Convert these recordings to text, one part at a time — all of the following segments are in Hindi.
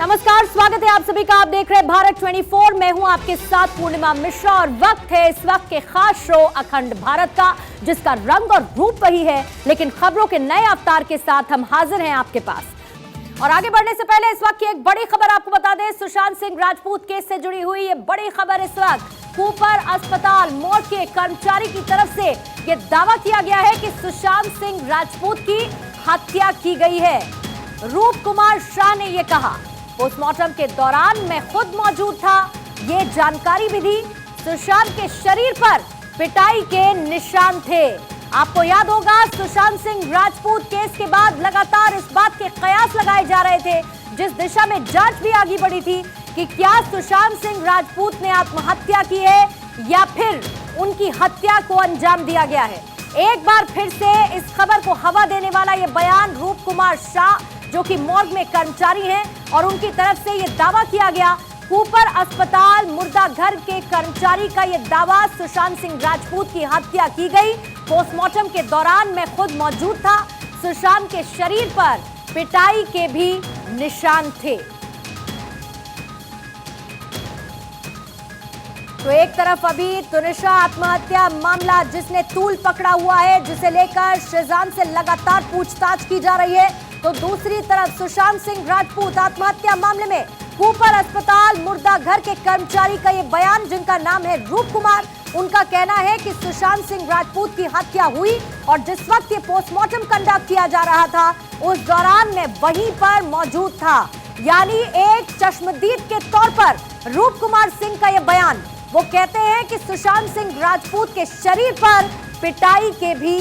नमस्कार, स्वागत है आप सभी का। आप देख रहे हैं भारत 24। मैं हूं आपके साथ पूर्णिमा मिश्रा और वक्त है इस वक्त के खास शो अखंड भारत का, जिसका रंग और रूप वही है, लेकिन खबरों के नए अवतार के साथ हम हाजिर हैं आपके पास। और आगे बढ़ने से पहले इस वक्त की एक बड़ी खबर आपको बता दें। सुशांत सिंह राजपूत केस से जुड़ी हुई ये बड़ी खबर इस वक्त कूपर अस्पताल मॉर्ग के कर्मचारी की तरफ से यह दावा किया गया है कि सुशांत सिंह राजपूत की हत्या की गई है। रूप कुमार शाह ने यह कहा, पोस्टमार्टम के दौरान मैं खुद मौजूद था, ये जानकारी भी दी। सुशांत के शरीर पर पिटाई के निशान थे। आपको याद होगा, सुशांत सिंह राजपूत केस के बाद लगातार इस बात के कयास लगाए जा रहे थे, जिस दिशा में जांच भी आगे बढ़ी थी कि क्या सुशांत सिंह राजपूत ने आत्महत्या की है या फिर उनकी हत्या को अंजाम दिया गया है। एक बार फिर से इस खबर को हवा देने वाला यह बयान रूप कुमार शाह, जो कि मॉर्ग में कर्मचारी हैं, और उनकी तरफ से यह दावा किया गया। कूपर अस्पताल मुर्दा घर के कर्मचारी का यह दावा, सुशांत सिंह राजपूत की हत्या की गई। पोस्टमार्टम के दौरान मैं खुद मौजूद था। सुशांत के शरीर पर पिटाई के भी निशान थे। तो एक तरफ अभी तुनिशा आत्महत्या मामला जिसने तूल पकड़ा हुआ है, जिसे लेकर शेजान से लगातार पूछताछ की जा रही है, तो दूसरी तरफ सुशांत सिंह राजपूत आत्महत्या मामले में कूपर अस्पताल मुर्दा घर के कर्मचारी का ये बयान, जिनका नाम है रूप कुमार, उनका कहना है कि सुशांत सिंह राजपूत की हत्या हुई और जिस वक्त ये पोस्टमार्टम कंडक्ट किया जा रहा था उस दौरान मैं वहीं पर मौजूद था। यानी एक चश्मदीद के तौर पर रूप कुमार सिंह का यह बयान, वो कहते हैं कि सुशांत सिंह राजपूत के शरीर पर पिटाई के भी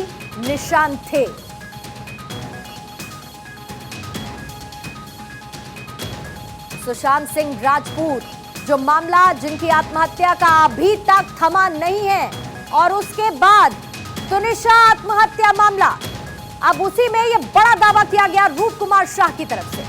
निशान थे। सुशांत सिंह राजपूत जो मामला, जिनकी आत्महत्या का अभी तक थमा नहीं है, और उसके बाद तुनिशा आत्महत्या मामला, अब उसी में यह बड़ा दावा किया गया रूप कुमार शाह की तरफ से।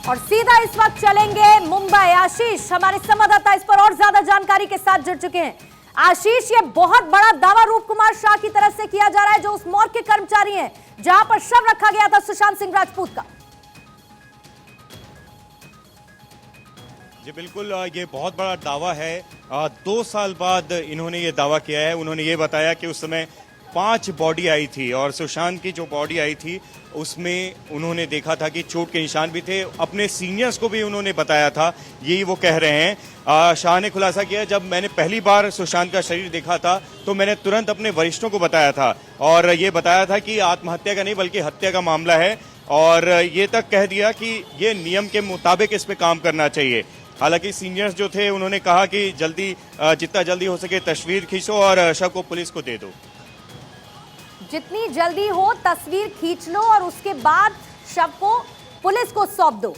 और सीधा इस वक्त चलेंगे मुंबई। आशीष हमारे संवाददाता इस पर और ज्यादा जानकारी के साथ जुड़ चुके हैं। आशीष, ये बहुत बड़ा दावा रूप कुमार शाह की तरफ से किया जा रहा है, जो उस मॉर्ग के कर्मचारी हैं जहां पर शव रखा गया था सुशांत सिंह राजपूत का। जी बिल्कुल, ये बहुत बड़ा दावा है। 2 साल बाद इन्होंने ये दावा किया है। उन्होंने ये बताया कि उस समय 5 बॉडी आई थी और सुशांत की जो बॉडी आई थी उसमें उन्होंने देखा था कि चोट के निशान भी थे। अपने सीनियर्स को भी उन्होंने बताया था, यही वो कह रहे हैं। शाह ने खुलासा किया, जब मैंने पहली बार सुशांत का शरीर देखा था तो मैंने तुरंत अपने वरिष्ठों को बताया था और ये बताया था कि आत्महत्या का नहीं बल्कि हत्या का मामला है, और ये तक कह दिया कि ये नियम के मुताबिक इस पे काम करना चाहिए। हालांकि सीनियर्स जो थे उन्होंने कहा कि जितना जल्दी हो सके तस्वीर खींचो और शव को पुलिस को दे दो। जितनी जल्दी हो तस्वीर खींच लो और उसके बाद शव को पुलिस को सौंप दो।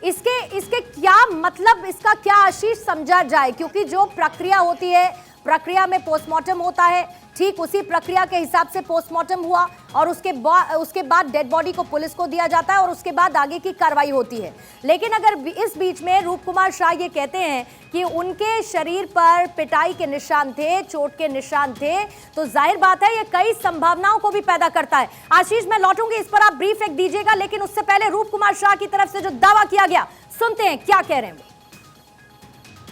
इसके क्या मतलब, इसका क्या आशीष समझा जाए? क्योंकि जो प्रक्रिया होती है, प्रक्रिया में पोस्टमार्टम होता है, ठीक उसी प्रक्रिया के हिसाब से पोस्टमार्टम हुआ और उसके बाद डेड बॉडी को पुलिस को दिया जाता है और उसके बाद आगे की कार्रवाई होती है। लेकिन अगर इस बीच में रूप कुमार शाह ये कहते हैं कि उनके शरीर पर पिटाई के निशान थे, चोट के निशान थे, तो जाहिर बात है ये कई संभावनाओं को भी पैदा करता है। आशीष, मैं लौटूंगी इस पर, आप ब्रीफ एक दीजिएगा, लेकिन उससे पहले रूप कुमार शाह की तरफ से जो दावा किया गया, सुनते हैं क्या कह रहे हैं।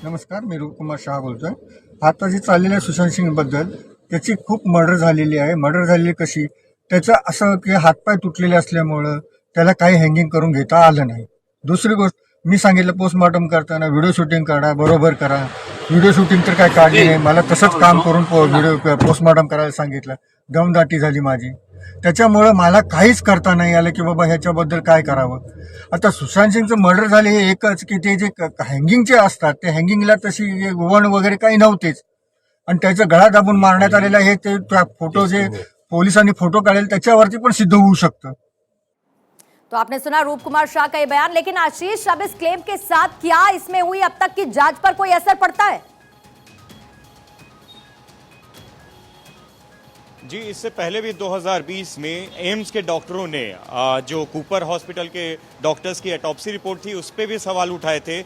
नमस्कार, मी रूप कुमार शाह बोलतोय। आता जी चाललेल्या सुशांत सिंग बद्दल, त्याची खूप मर्डर झालेली आहे। मर्डर झालेली कशी, त्याचं असं की हातपाय तुटलेले असल्यामुळं त्याला काही हँगिंग करून घेता आलं नाही। दुसरी गोष्ट, मी सांगितलं पोस्टमार्टम करताना व्हिडिओ शूटिंग काढा, बरोबर करा। व्हिडिओ शूटिंग तर काय काढली नाही, मला तसंच काम करून व्हिडिओ पोस्टमार्टम करायला सांगितलं। दमदाटी झाली माझी, त्याच्यामुळं मला काहीच करता नाही आलं की बाबा ह्याच्याबद्दल काय करावं। आता सुशांत सिंगचं मर्डर झाले हे एकच की ते जे हँगिंगचे असतात, ते हँगिंगला तशी वण वगैरे काही नव्हतेच, आणि त्याचा गळा दाबून मारण्यात आलेला हे ते फोटो जे पोलिसांनी फोटो काढले त्याच्यावरती पण सिद्ध होऊ शकतं। तो आपने सुना रूप कुमार शाह का ये बयान, लेकिन आशीष, अब इस क्लेम के साथ क्या इसमें हुई अब तक की जांच पर कोई असर पड़ता है? जी, इससे पहले भी 2020 में एम्स के डॉक्टरों ने जो कूपर हॉस्पिटल के डॉक्टर्स की ऑटोप्सी रिपोर्ट थी उस पर भी सवाल उठाए थे।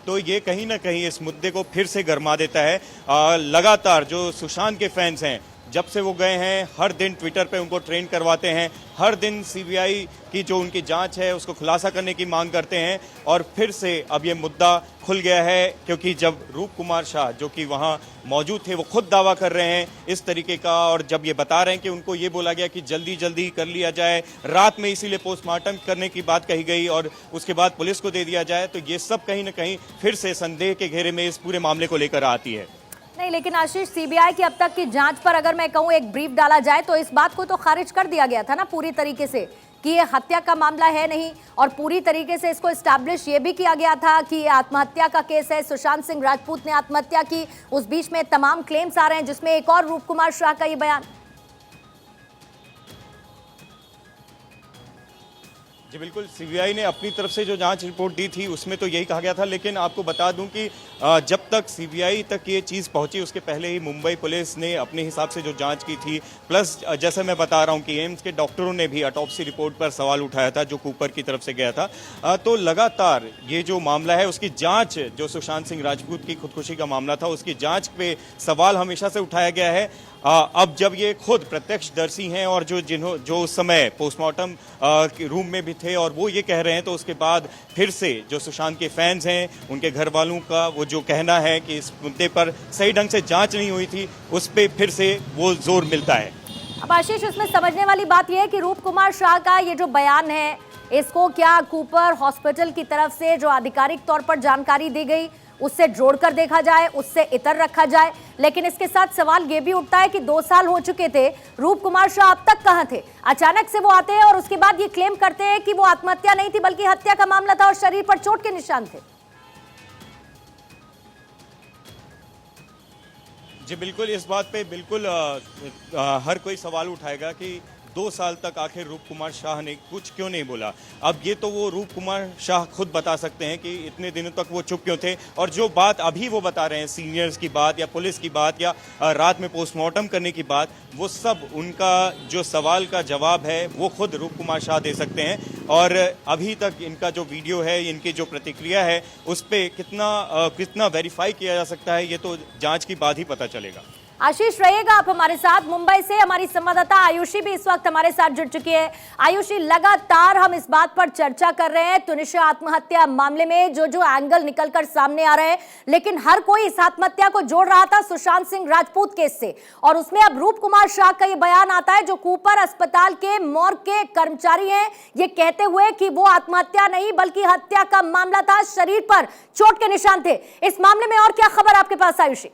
तो ये कहीं ना कहीं इस मुद्दे को फिर से गरमा देता है। लगातार जो सुशांत के फैंस हैं, जब से वो गए हैं हर दिन ट्विटर पे उनको ट्रेंड करवाते हैं, हर दिन सीबीआई की जो उनकी जांच है उसको खुलासा करने की मांग करते हैं। और फिर से अब ये मुद्दा खुल गया है, क्योंकि जब रूप कुमार शाह जो कि वहाँ मौजूद थे वो खुद दावा कर रहे हैं इस तरीके का, और जब ये बता रहे हैं कि उनको ये बोला गया कि जल्दी जल्दी कर लिया जाए रात में, इसीलिए पोस्टमार्टम करने की बात कही गई और उसके बाद पुलिस को दे दिया जाए, तो ये सब कहीं ना कहीं फिर से संदेह के घेरे में इस पूरे मामले को लेकर आती है। नहीं, लेकिन आशीष, सीबीआई की अब तक की जांच पर अगर मैं कहूं एक ब्रीफ डाला जाए तो इस बात को तो खारिज कर दिया गया था ना पूरी तरीके से कि ये हत्या का मामला है नहीं, और पूरी तरीके से इसको एस्टैब्लिश ये भी किया गया था कि ये आत्महत्या का केस है, सुशांत सिंह राजपूत ने आत्महत्या की। उस बीच में तमाम क्लेम्स आ रहे हैं जिसमें एक और रूप कुमार शाह का ये बयान। जी बिल्कुल, सीबीआई ने अपनी तरफ से जो जांच रिपोर्ट दी थी उसमें तो यही कहा गया था, लेकिन आपको बता दूं कि जब तक सीबीआई तक ये चीज़ पहुंची उसके पहले ही मुंबई पुलिस ने अपने हिसाब से जो जांच की थी, प्लस जैसे मैं बता रहा हूं कि एम्स के डॉक्टरों ने भी ऑटोप्सी रिपोर्ट पर सवाल उठाया था जो कूपर की तरफ से गया था। तो लगातार ये जो मामला है उसकी जाँच, जो सुशांत सिंह राजपूत की खुदकुशी का मामला था उसकी जाँच पे सवाल हमेशा से उठाया गया है। अब जब ये खुद प्रत्यक्षदर्शी हैं और जो उस समय पोस्टमार्टम रूम में भी थे और वो ये कह रहे हैं, तो उसके बाद फिर से जो सुशांत के फैंस हैं उनके घर वालों का वो जो कहना है कि इस मुद्दे पर सही ढंग से जांच नहीं हुई थी, उस पर फिर से वो जोर मिलता है। अब आशीष, इसमें समझने वाली बात यह है कि रूप कुमार शाह का ये जो बयान है इसको क्या कूपर हॉस्पिटल की तरफ से जो आधिकारिक तौर पर जानकारी दी गई उससे जोड़कर देखा जाए, उससे इतर रखा जाए, लेकिन इसके साथ सवाल ये भी उठता है कि 2 साल हो चुके थे, रूप कुमार शाह अब तक कहां थे? अचानक से वो आते हैं और उसके बाद ये क्लेम करते हैं कि वो आत्महत्या नहीं थी बल्कि हत्या का मामला था और शरीर पर चोट के निशान थे। जी बिल्कुल, इस बात पे बिल्कुल हर कोई सवाल उठाएगा कि 2 साल तक आखिर रूप कुमार शाह ने कुछ क्यों नहीं बोला। अब ये तो वो रूप कुमार शाह खुद बता सकते हैं कि इतने दिनों तक वो चुप क्यों थे, और जो बात अभी वो बता रहे हैं, सीनियर्स की बात या पुलिस की बात या रात में पोस्टमार्टम करने की बात, वो सब उनका जो सवाल का जवाब है वो खुद रूप कुमार शाह दे सकते हैं। और अभी तक इनका जो वीडियो है, इनकी जो प्रतिक्रिया है, उस पर कितना वेरीफाई किया जा सकता है ये तो जाँच की बाद ही पता चलेगा। आशीष, रहिएगा आप हमारे साथ। मुंबई से हमारी संवाददाता आयुषी भी इस वक्त हमारे साथ जुड़ चुकी है। आयुषी, लगातार हम इस बात पर चर्चा कर रहे हैं तुनिशा आत्महत्या मामले में जो एंगल निकलकर सामने आ रहे हैं, लेकिन हर कोई इस आत्महत्या को जोड़ रहा था सुशांत सिंह राजपूत केस से, और उसमें अब रूप कुमार शाह का ये बयान आता है जो कूपर अस्पताल के मॉर्ग के कर्मचारी हैं, ये कहते हुए कि वो आत्महत्या नहीं बल्कि हत्या का मामला था, शरीर पर चोट के निशान थे। इस मामले में और क्या खबर आपके पास आयुषी?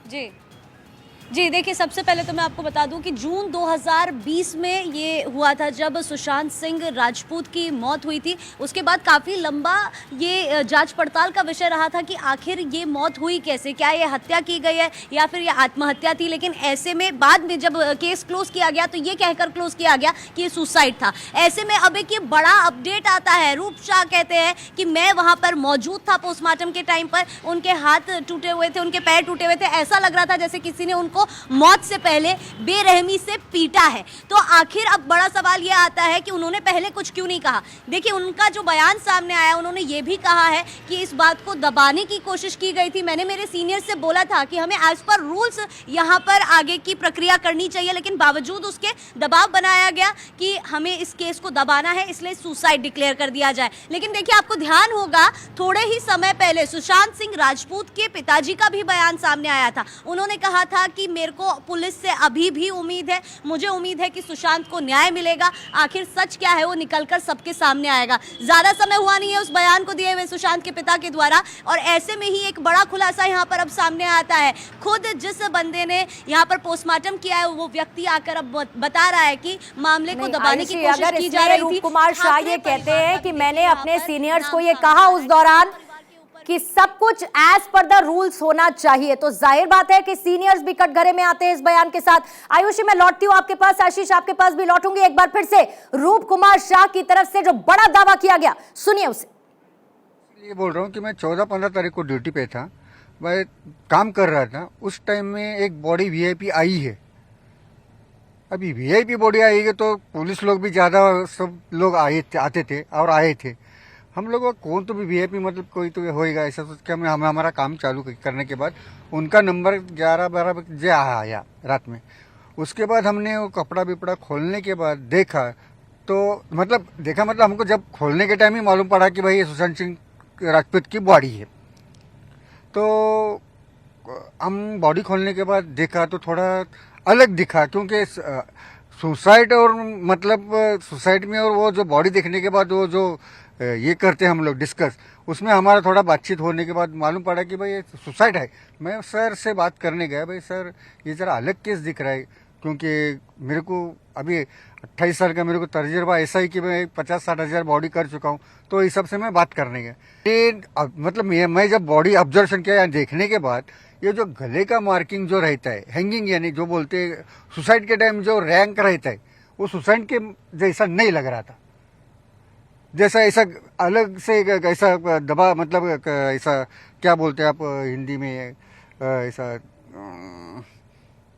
जी देखिए, सबसे पहले तो मैं आपको बता दूं कि जून 2020 में ये हुआ था जब सुशांत सिंह राजपूत की मौत हुई थी। उसके बाद काफ़ी लंबा ये जांच पड़ताल का विषय रहा था कि आखिर ये मौत हुई कैसे, क्या ये हत्या की गई है या फिर ये आत्महत्या थी। लेकिन ऐसे में बाद में जब केस क्लोज किया गया तो ये कहकर क्लोज किया गया कि ये सुसाइड था। ऐसे में अब एक ये बड़ा अपडेट आता है। रूप शाह कहते हैं कि मैं वहाँ पर मौजूद था पोस्टमार्टम के टाइम पर, उनके हाथ टूटे हुए थे, उनके पैर टूटे हुए थे, ऐसा लग रहा था जैसे किसी ने उनको मौत से पहले बेरहमी से पीटा है। तो आखिर अब बड़ा सवाल यह आता है कि उन्होंने पहले कुछ क्यों नहीं कहा। देखिए, उनका जो बयान सामने आया, उन्होंने ये भी कहा है कि इस बात को दबाने की कोशिश की गई थी। मैंने मेरे सीनियर से बोला था कि हमें एज पर रूल्स यहाँ पर आगे की प्रक्रिया करनी चाहिए, लेकिन बावजूद उसके दबाव बनाया गया कि हमें इस केस को दबाना है, इसलिए सुसाइड डिक्लेयर कर दिया जाए। लेकिन देखिए, आपको ध्यान होगा थोड़े ही समय पहले सुशांत सिंह राजपूत के पिताजी का भी बयान सामने आया था। उन्होंने कहा था कि मेरे को पुलिस से अभी भी उम्मीद है, मुझे उम्मीद है कि सुशांत को न्याय मिलेगा। आखिर सच क्या है वो निकलकर सबके सामने आएगा। ज्यादा समय हुआ नहीं है उस बयान को दिए हुए सुशांत के पिता के द्वारा, और ऐसे में ही एक बड़ा खुलासा यहाँ पर अब सामने आता है। खुद जिस बंदे ने यहाँ पर पोस्टमार्टम किया है वो व्यक्ति आकर अब बता रहा है कि मामले को दबाने की कोशिश की जा रही थी। रूप कुमार शाह ये कहते हैं कि मैंने अपने सीनियर्स को ये कहा उस दौरान कि सब कुछ एज पर द रूल्स होना चाहिए, तो जाहिर बात है कि सीनियर्स भी कटघरे में आते हैं इस बयान के साथ। आयुषी, मैं लौटती हूं आपके पास, आशीष आपके पास भी लौटूंगी। एक बार फिर से रूप कुमार शाह की तरफ से जो बड़ा दावा किया गया, सुनिए उसे। ये बोल रहा हूँ कि मैं 14-15 तारीख को ड्यूटी पे था, मैं काम कर रहा था। उस टाइम में एक बॉडी वीआईपी आई है। अभी वीआईपी बॉडी आई है तो पुलिस लोग भी ज़्यादा सब लोग आते थे और आए थे। हम लोग को कौन तो भी वीआईपी मतलब कोई तो होएगा ऐसा सोच के हमें हमारा काम चालू करने के बाद उनका नंबर 11-12 बजे आया रात में। उसके बाद हमने वो कपड़ा बिपड़ा खोलने के बाद देखा तो मतलब हमको जब खोलने के टाइम ही मालूम पड़ा कि भाई ये सुशांत सिंह राजपूत की बॉडी है। तो हम बॉडी खोलने के बाद देखा तो थोड़ा अलग दिखा, क्योंकि सुसाइड और मतलब सुसाइड में और वो जो बॉडी देखने के बाद वो जो ये करते हैं हम लोग डिस्कस, उसमें हमारा थोड़ा बातचीत होने के बाद मालूम पड़ा कि भाई ये सुसाइड है। मैं सर से बात करने गया, भाई सर ये ज़रा अलग केस दिख रहा है, क्योंकि मेरे को अभी 28 साल का मेरे को तजुर्बा ऐसा ही कि मैं 50-60 हज़ार बॉडी कर चुका हूँ। तो इस सब से मैं बात करने गया। ये मतलब मैं जब बॉडी ऑब्जर्वेशन किया देखने के बाद ये जो गले का मार्किंग जो रहता है हैंगिंग, यानी जो बोलते हैं सुसाइड के टाइम जो रैंक रहता है वो सुसाइड के जैसा नहीं लग रहा था। जैसा ऐसा अलग से ऐसा दबा मतलब ऐसा क्या बोलते हैं आप हिंदी में, ऐसा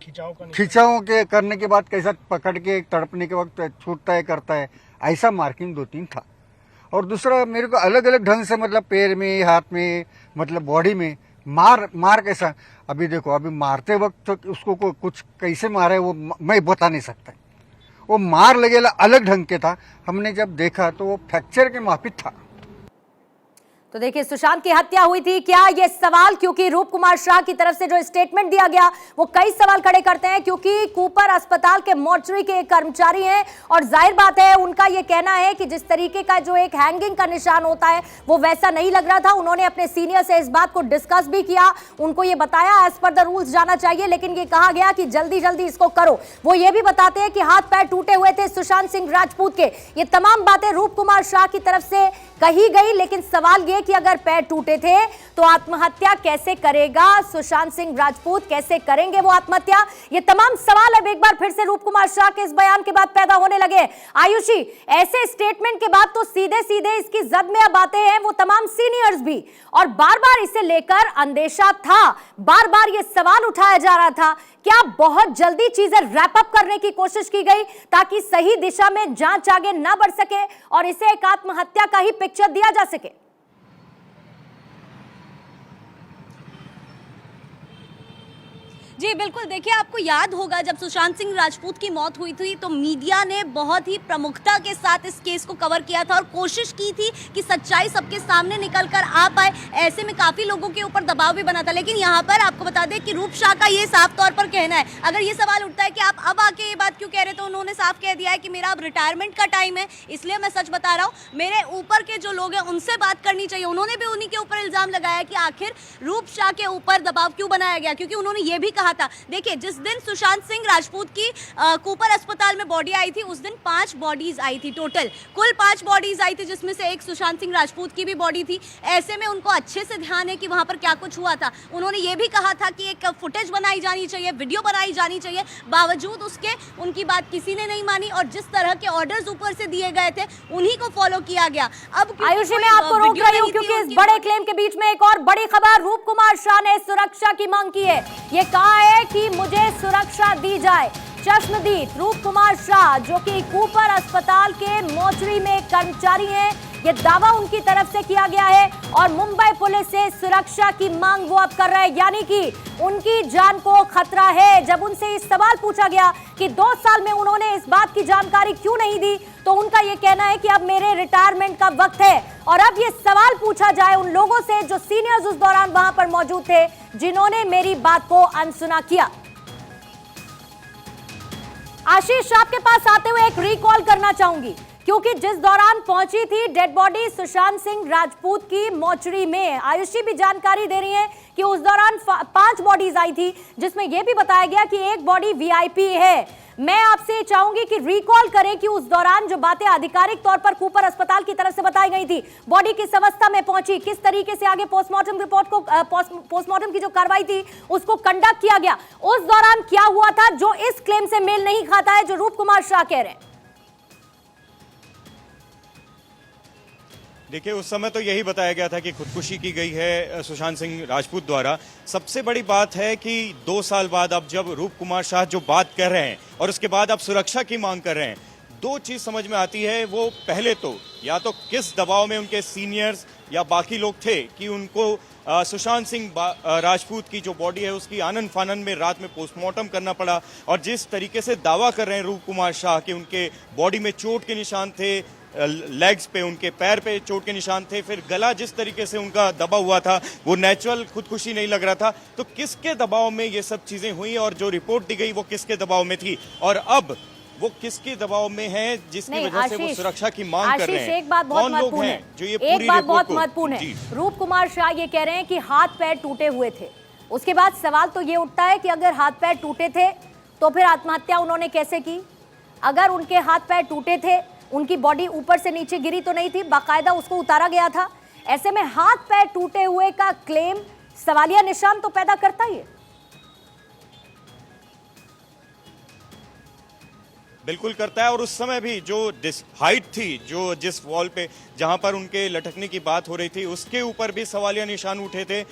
खिंचाव के करने के बाद कैसा पकड़ के तड़पने के वक्त छूटता है करता है, ऐसा मार्किंग 2-3 था। और दूसरा मेरे को अलग अलग ढंग से मतलब पैर में हाथ में मतलब बॉडी में मार कैसा, अभी देखो अभी मारते वक्त तो उसको कुछ कैसे मारा है वो मैं बता नहीं सकता। वो मार लगेला अलग ढंग के था, हमने जब देखा तो वो फ्रैक्चर के माफिक था। तो देखिए सुशांत की हत्या हुई थी क्या, ये सवाल, क्योंकि रूप कुमार शाह की तरफ से जो स्टेटमेंट दिया गया वो कई सवाल खड़े करते हैं, क्योंकि कूपर अस्पताल के मोर्चरी के एक कर्मचारी हैं और जाहिर बात है उनका ये कहना है कि जिस तरीके का जो एक हैंगिंग का निशान होता है वो वैसा नहीं लग रहा था। उन्होंने अपने सीनियर से इस बात को डिस्कस भी किया, उनको ये बताया एज पर द रूल्स जाना चाहिए, लेकिन ये कहा गया कि जल्दी जल्दी इसको करो। वो ये भी बताते हैं कि हाथ पैर टूटे हुए थे सुशांत सिंह राजपूत के। ये तमाम बातें रूप कुमार शाह की तरफ से कही गई, लेकिन सवाल ये कि अगर पैर टूटे थे तो आत्महत्या कैसे करेगा सुशांत सिंह राजपूत, कैसे करेंगे वो आत्महत्या, ये तमाम सवाल अब एक बार फिर से रूप कुमार शाह के इस बयान के बाद पैदा होने लगे। आयुषी, ऐसे स्टेटमेंट के बाद तो सीधे सीधे इसकी जद में अब आते हैं वो तमाम सीनियर्स भी, और बार बार इसे लेकर अंदेशा था, बार बार ये सवाल उठाया जा रहा था, क्या बहुत जल्दी चीजें रैप अप करने की कोशिश की गई ताकि सही दिशा में जांच आगे ना बढ़ सके और इसे एक आत्महत्या का ही पिक्चर दिया जा सके? जी बिल्कुल, देखिए आपको याद होगा जब सुशांत सिंह राजपूत की मौत हुई थी तो मीडिया ने बहुत ही प्रमुखता के साथ इस केस को कवर किया था और कोशिश की थी कि सच्चाई सबके सामने निकल कर आ पाए। ऐसे में काफ़ी लोगों के ऊपर दबाव भी बना था, लेकिन यहाँ पर आपको बता दें कि रूप शाह का ये साफ तौर पर कहना है, अगर ये सवाल उठता है कि आप अब आके ये बात क्यों कह रहे, तो उन्होंने साफ कह दिया है कि मेरा अब रिटायरमेंट का टाइम है, इसलिए मैं सच बता रहा हूँ, मेरे ऊपर के जो लोग हैं उनसे बात करनी चाहिए। उन्होंने भी उन्हीं के ऊपर इल्ज़ाम लगाया कि आखिर रूप शाह के ऊपर दबाव क्यों बनाया गया, क्योंकि उन्होंने ये भी कहा था, देखिए जिस दिन सुशांत सिंह राजपूत की कूपर अस्पताल में बॉडी आई थी उस दिन 5 बॉडीज आई थी, टोटल कुल 5 बॉडीज आई थी, जिसमें से एक सुशांत सिंह राजपूत की भी बॉडी थी। ऐसे में उनको अच्छे से ध्यान है कि वहां पर क्या कुछ हुआ था। उन्होंने ये भी कहा था कि एक फुटेज बनाई जानी चाहिए, वीडियो बनाई जानी चाहिए, बावजूद उसके उनकी बात किसी ने नहीं मानी और जिस तरह के ऑर्डर्स ऊपर से दिए गए थे उन्हीं को फॉलो किया गया। अब आयुषी, मैं आपको रोक रही हूं क्योंकि इस बड़े क्लेम के बीच में एक और बड़ी खबर, रूप कुमार शाह ने सुरक्षा की मांग की है। ये कहा है कि मुझे सुरक्षा दी जाए। चश्मदीद रूप कुमार शाह जो कि कूपर अस्पताल के मोर्चरी में कर्मचारी हैं, ये दावा उनकी तरफ से किया गया है और मुंबई पुलिस से सुरक्षा की मांग वो अब कर रहे हैं, यानी कि उनकी जान को खतरा है। जब उनसे इस सवाल पूछा गया कि 2 साल में उन्होंने इस बात की जानकारी क्यों नहीं दी, तो उनका ये कहना है कि अब मेरे रिटायरमेंट का वक्त है। और अब ये सवाल पूछा जाए उन लोगों से जो सीनियर्स उस दौरान वहां पर मौजूद थे, जिन्होंने मेरी बात को अनसुना किया। आशीष, आपके पास आते हुए एक रिकॉल करना चाहूंगी, क्योंकि जिस दौरान पहुंची थी डेड बॉडी सुशांत सिंह राजपूत की मोर्चरी में, आयुषी भी जानकारी दे रही है कि उस दौरान 5 बॉडीज आई थी, जिसमें यह भी बताया गया कि एक बॉडी वीआईपी है। मैं आपसे चाहूंगी कि रिकॉल करें कि उस दौरान जो बातें आधिकारिक तौर पर कूपर अस्पताल की तरफ से बताई गई थी, बॉडी किस अवस्था में पहुंची, किस तरीके से आगे पोस्टमार्टम रिपोर्ट को पोस्टमार्टम की जो कार्रवाई थी उसको कंडक्ट किया गया, उस दौरान क्या हुआ था जो इस क्लेम से मेल नहीं खाता है जो रूप कुमार शाह कह रहे हैं। देखिए उस समय तो यही बताया गया था कि खुदकुशी की गई है सुशांत सिंह राजपूत द्वारा। सबसे बड़ी बात है कि 2 साल बाद अब जब रूप कुमार शाह जो बात कर रहे हैं और उसके बाद अब सुरक्षा की मांग कर रहे हैं, दो चीज समझ में आती है। वो पहले तो या तो किस दबाव में उनके सीनियर्स या बाकी लोग थे कि उनको सुशांत सिंह राजपूत की जो बॉडी है उसकी आनन फानन में रात में पोस्टमार्टम करना पड़ा, और जिस तरीके से दावा कर रहे हैं रूप कुमार शाह कि उनके बॉडी में चोट के निशान थे, लेग्स पे, उनके पैर पे चोट के निशान थे, फिर गला जिस तरीके से उनका दबा हुआ था वो नेचुरल खुदकुशी नहीं लग रहा था। तो किसके दबाव में ये सब चीजें हुई और जो रिपोर्ट दी गई वो किसके दबाव में थी, और अब वो किसके दबाव में है जिसकी वजह से वो सुरक्षा की मांग कर रहे हैं? एक बात बहुत महत्वपूर्ण है, जो ये एक बात बहुत महत्वपूर्ण है। रूप कुमार शाह ये कह रहे हैं कि हाथ पैर टूटे हुए थे। उसके बाद सवाल तो ये उठता है कि अगर हाथ पैर टूटे थे तो फिर आत्महत्या उन्होंने कैसे की? अगर उनके हाथ पैर टूटे थे, उनकी बॉडी ऊपर से नीचे गिरी तो नहीं थी, बाकायदा उसको उतारा गया था। ऐसे में हाथ पैर टूटे हुए का क्लेम सवालिया निशान तो पैदा करता ही है। बिल्कुल करता है, और उस समय भी जो हाइट थी, जो जिस वॉल पे जहां पर उनके लटकने की बात हो रही थी उसके ऊपर भी सवालिया निशान उठे थे।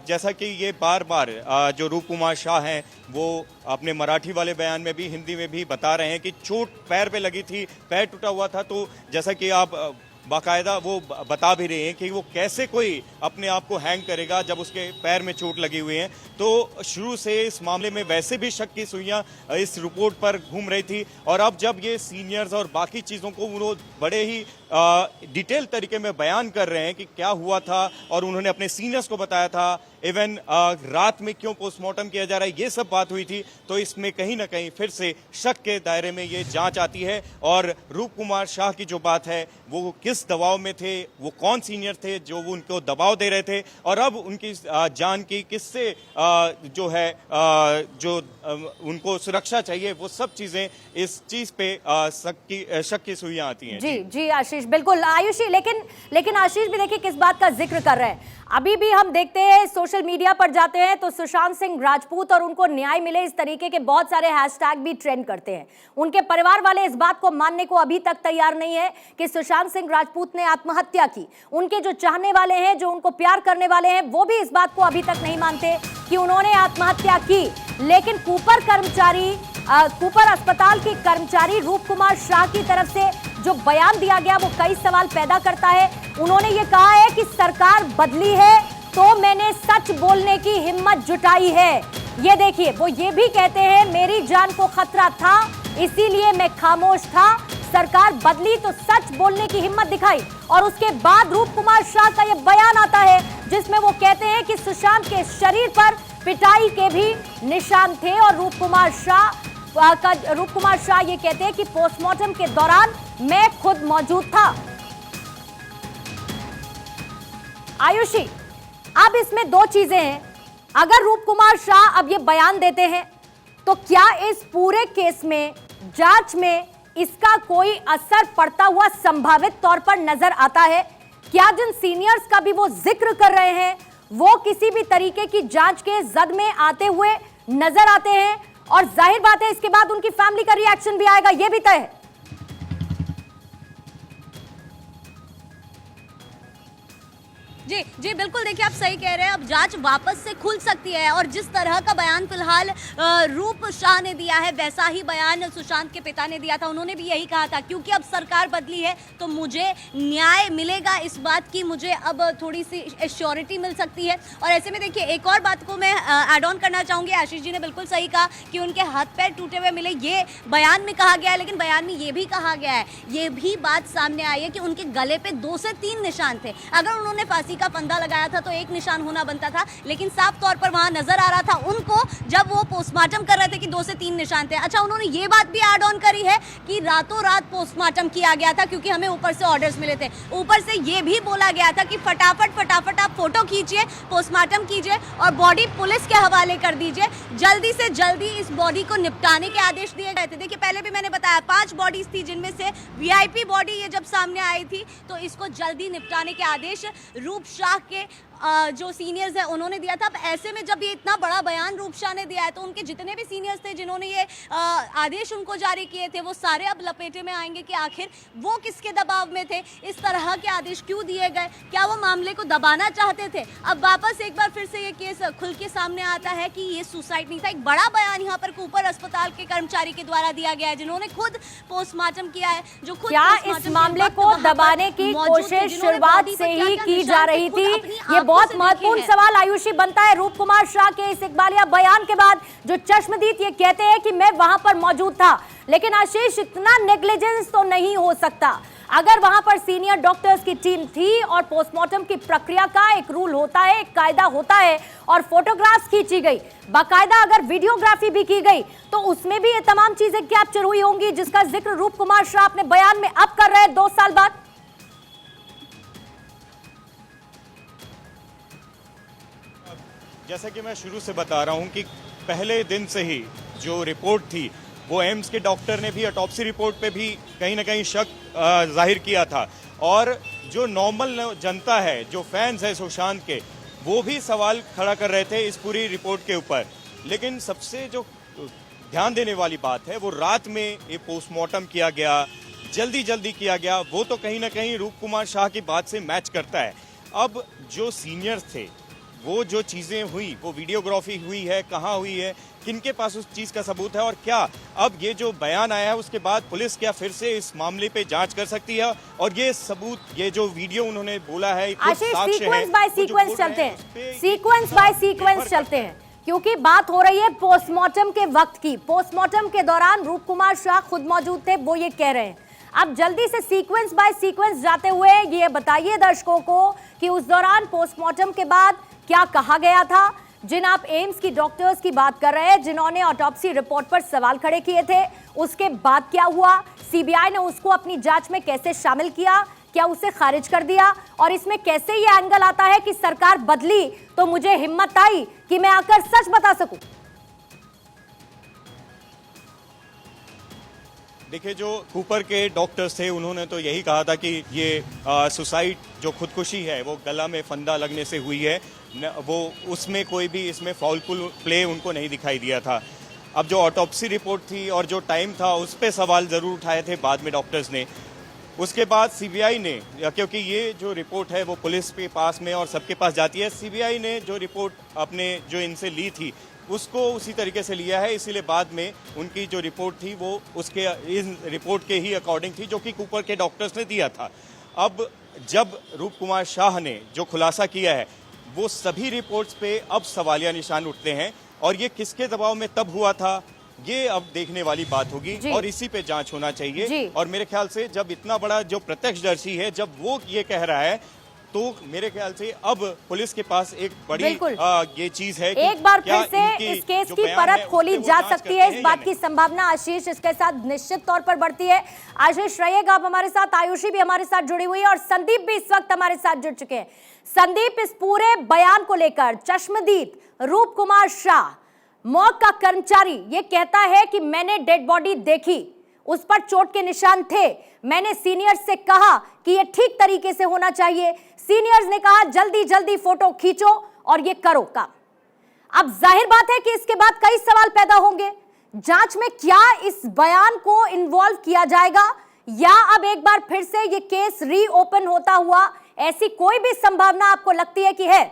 जैसा कि ये बार बार जो रूप कुमार शाह हैं वो अपने मराठी वाले बयान में भी हिंदी में भी बता रहे हैं कि चोट पैर पे लगी थी, पैर टूटा हुआ था। तो जैसा कि आप बाकायदा वो बता भी रहे हैं कि वो कैसे कोई अपने आप को हैंग करेगा जब उसके पैर में चोट लगी हुई है। तो शुरू से इस मामले में वैसे भी शक की सुइयां इस रिपोर्ट पर घूम रही थी, और अब जब ये सीनियर्स और बाकी चीज़ों को वो बड़े ही डिटेल तरीके में बयान कर रहे हैं कि क्या हुआ था, और उन्होंने अपने सीनियर्स को बताया था, इवन रात में क्यों पोस्टमार्टम किया जा रहा है, ये सब बात हुई थी। तो इसमें कहीं ना कहीं फिर से शक के दायरे में ये जांच आती है, और रूप कुमार शाह की जो बात है वो किस दबाव में थे, वो कौन सीनियर थे जो वो उनको दबाव दे रहे थे, और अब उनकी जान की किससे जो है जो उनको सुरक्षा चाहिए, वो सब चीजें इस चीज पे शक की सुइयां आती हैं। जी जी आशीष, बिल्कुल आयुषी, लेकिन आशीष भी देखिए किस बात का जिक्र कर रहे हैं। अभी भी हम देखते हैं सोशल मीडिया पर जाते हैं तो सुशांत सिंह राजपूत और उनको न्याय मिले इस तरीके के बहुत सारे हैशटैग भी ट्रेंड करते हैं। उनके परिवार वाले इस बात को मानने को अभी तक तैयार नहीं है कि सुशांत सिंह राजपूत ने आत्महत्या की। उनके जो चाहने वाले हैं, जो उनको प्यार करने वाले हैं, वो भी इस बात को अभी तक नहीं मानते कि उन्होंने आत्महत्या की। लेकिन कूपर अस्पताल के कर्मचारी रूप कुमार शाह की तरफ से जो बयान दिया गया वो कई सवाल पैदा करता है। उन्होंने ये कहा है कि सरकार बदली है तो मैंने सच बोलने की हिम्मत जुटाई है। ये देखिए, वो ये भी कहते हैं मेरी जान को खतरा था इसीलिए मैं खामोश था, सरकार बदली तो सच बोलने की हिम्मत दिखाई। और उसके बाद रूप कुमार शाह का ये बयान आता है जिसमें वो कहते हैं कि सुशांत के शरीर पर पिटाई के भी निशान थे, और रूप कुमार शाह ये कहते हैं कि पोस्टमार्टम के दौरान मैं खुद मौजूद था। आयुषी, अब इसमें दो चीजें हैं। अगर रूप कुमार शाह अब ये बयान देते हैं तो क्या इस पूरे केस में, जांच में इसका कोई असर पड़ता हुआ संभावित तौर पर नजर आता है? क्या जिन सीनियर्स का भी वो जिक्र कर रहे हैं वो किसी भी तरीके की जांच के जद में आते हुए नजर आते हैं? और जाहिर बात है इसके बाद उनकी फैमिली का रिएक्शन भी आएगा, ये भी तय है। जी जी बिल्कुल, देखिए आप सही कह रहे हैं, अब जांच वापस से खुल सकती है। और जिस तरह का बयान फिलहाल रूप शाह ने दिया है वैसा ही बयान सुशांत के पिता ने दिया था। उन्होंने भी यही कहा था क्योंकि अब सरकार बदली है तो मुझे न्याय मिलेगा, इस बात की मुझे अब थोड़ी सी एश्योरिटी मिल सकती है। और ऐसे में देखिए एक और बात को मैं ऐड ऑन करना चाहूँगी। आशीष जी ने बिल्कुल सही कहा कि उनके हाथ पैर टूटे हुए मिले, ये बयान में कहा गया है, लेकिन बयान में ये भी कहा गया है, ये भी बात सामने आई है कि उनके गले पे 2 से 3 निशान थे। अगर उन्होंने फांसी का फंदा लगाया था तो एक निशान होना बनता था, लेकिन साफ तौर पर वहां नजर आ रहा था उनको जब वो पोस्टमार्टम कर रहे थे कि 2 से 3 निशान थे। अच्छा, उन्होंने ये बात भी ऐड ऑन करी है कि रातों रात पोस्टमार्टम किया गया था क्योंकि हमें ऊपर से ऑर्डर्स मिले थे। ऊपर से ये भी बोला गया था कि फटाफट आप फोटो खींचिए, पोस्टमार्टम कीजिए और बॉडी पुलिस के हवाले कर दीजिए। जल्दी से जल्दी इस बॉडी को निपटाने के आदेश दिए गए थे। देखिए पहले भी मैंने बताया 5 बॉडीज थी जिनमें से वीआईपी बॉडी ये जब सामने आई थी तो इसको जल्दी निपटाने के आदेश रूप शाह के जो सीनियर्स हैं उन्होंने दिया था। अब ऐसे में जब ये इतना बड़ा बयान रूपशा ने दिया है तो उनके जितने भी सीनियर्स थे जिन्होंने ये आदेश उनको जारी किए थे वो सारे अब लपेटे में आएंगे कि आखिर वो किसके दबाव में थे, इस तरह के आदेश क्यों दिए गए, क्या वो मामले को दबाना चाहते थे। अब वापस एक बार फिर से ये केस खुल के सामने आता है कि ये सुसाइड नहीं था। एक बड़ा बयान यहाँ पर कूपर अस्पताल के कर्मचारी के द्वारा दिया गया है जिन्होंने खुद पोस्टमार्टम किया है, जो खुद क्या इस मामले को दबाने की कोशिश शुरुआत से ही की जा रही थी? ये बहुत महत्वपूर्ण सवाल आयुषी बनता है रूप कुमार शाह के इस इकबालिया बयान के बाद, जो चश्मदीद ये कहते हैं कि मैं वहां पर मौजूद था। लेकिन आशीष, इतना नेग्लिजेंस तो नहीं हो सकता। अगर वहां पर सीनियर डॉक्टर्स की टीम थी और पोस्टमार्टम की प्रक्रिया का एक रूल होता है, एक कायदा होता है, और फोटोग्राफ्स खींची गई, बाकायदा अगर वीडियोग्राफी भी की गई, तो उसमें भी ये तमाम चीजें कैप्चर हुई होंगी जिसका जिक्र रूप कुमार शाह अपने बयान में अब कर रहे हैं 2 साल बाद। जैसा कि मैं शुरू से बता रहा हूं कि पहले दिन से ही जो रिपोर्ट थी वो एम्स के डॉक्टर ने भी ऑटोप्सी रिपोर्ट पे भी कहीं ना कहीं शक जाहिर किया था, और जो नॉर्मल जनता है, जो फैंस है सुशांत के, वो भी सवाल खड़ा कर रहे थे इस पूरी रिपोर्ट के ऊपर। लेकिन सबसे जो ध्यान देने वाली बात है वो रात में ये पोस्टमार्टम किया गया, जल्दी जल्दी किया गया, वो तो कहीं ना कहीं रूप कुमार शाह की बात से मैच करता है। अब जो सीनियर्स थे, वो जो चीजें हुई, वो वीडियोग्राफी हुई है, कहाँ हुई है, किनके पास उस चीज का सबूत है, और क्या अब ये जो बयान आया है उसके बाद पुलिस क्या फिर से इस मामले पे जांच कर सकती है? और ये सबूत, ये जो वीडियो उन्होंने बोला है, सीक्वेंस बाय सीक्वेंस चलते हैं, सीक्वेंस बाय सीक्वेंस चलते हैं, क्योंकि बात हो रही है पोस्टमार्टम के वक्त की। पोस्टमार्टम के दौरान रूप कुमार शाह खुद मौजूद थे, वो ये कह रहे हैं। अब जल्दी से सीक्वेंस बाय सीक्वेंस जाते हुए ये बताइए दर्शकों को कि उस दौरान पोस्टमार्टम के बाद क्या कहा गया था। जिन आप एम्स की डॉक्टर्स की बात कर रहे हैं, जिन्होंने ऑटोप्सी रिपोर्ट पर सवाल खड़े किए थे, उसके बाद क्या हुआ? सीबीआई ने उसको अपनी जांच में कैसे शामिल किया? क्या उसे खारिज कर दिया? और इसमें कैसे ये एंगल आता है कि सरकार बदली तो मुझे हिम्मत आई कि मैं आकर सच बता सकूं। देखिए, जो कूपर के डॉक्टर्स थे उन्होंने तो यही कहा था कि ये सुसाइड, जो खुदकुशी है, वो गला में फंदा लगने से हुई है, वो उसमें कोई भी इसमें फाउल प्ले उनको नहीं दिखाई दिया था। अब जो ऑटोप्सी रिपोर्ट थी और जो टाइम था उस पर सवाल ज़रूर उठाए थे बाद में डॉक्टर्स ने। उसके बाद सीबीआई ने, क्योंकि ये जो रिपोर्ट है वो पुलिस के पास में और सबके पास जाती है, सीबीआई ने जो रिपोर्ट अपने जो इनसे ली थी उसको उसी तरीके से लिया है, इसीलिए बाद में उनकी जो रिपोर्ट थी वो उसके इन रिपोर्ट के ही अकॉर्डिंग थी जो कि कूपर के डॉक्टर्स ने दिया था। अब जब रूप कुमार शाह ने जो खुलासा किया है वो सभी रिपोर्ट्स पे अब सवालिया निशान उठते हैं, और ये किसके दबाव में तब हुआ था ये अब देखने वाली बात होगी, और इसी पे जांच होना चाहिए। और मेरे ख्याल से जब इतना बड़ा जो प्रत्यक्षदर्शी है, जब वो ये कह रहा है, तो मेरे ख्याल से अब पुलिस के पास एक बड़ी ये चीज है कि एक बार फिर से इस केस की परत खोली जा सकती है, इस बात की संभावना आशीष इसके साथ निश्चित तौर पर बढ़ती है। आशीष रहिएगा आप हमारे साथ, आयुषी भी हमारे साथ जुड़ी हुई है और संदीप भी इस वक्त हमारे साथ जुड़ चुके हैं। संदीप, इस पूरे बयान को लेकर चश्मदीद रूप कुमार शाह, मॉर्ग का कर्मचारी, ये कहता है कि मैंने डेड बॉडी देखी, उस पर चोट के निशान थे, मैंने सीनियर्स से कहा कि ये ठीक तरीके से होना चाहिए, सीनियर्स ने कहा जल्दी जल्दी फोटो खींचो और ये करो काम। अब जाहिर बात है कि इसके बाद कई सवाल पैदा होंगे। जांच में क्या इस बयान को इन्वॉल्व किया जाएगा, या अब एक बार फिर से ये केस रीओपन होता हुआ, ऐसी कोई भी संभावना आपको लगती है कि है?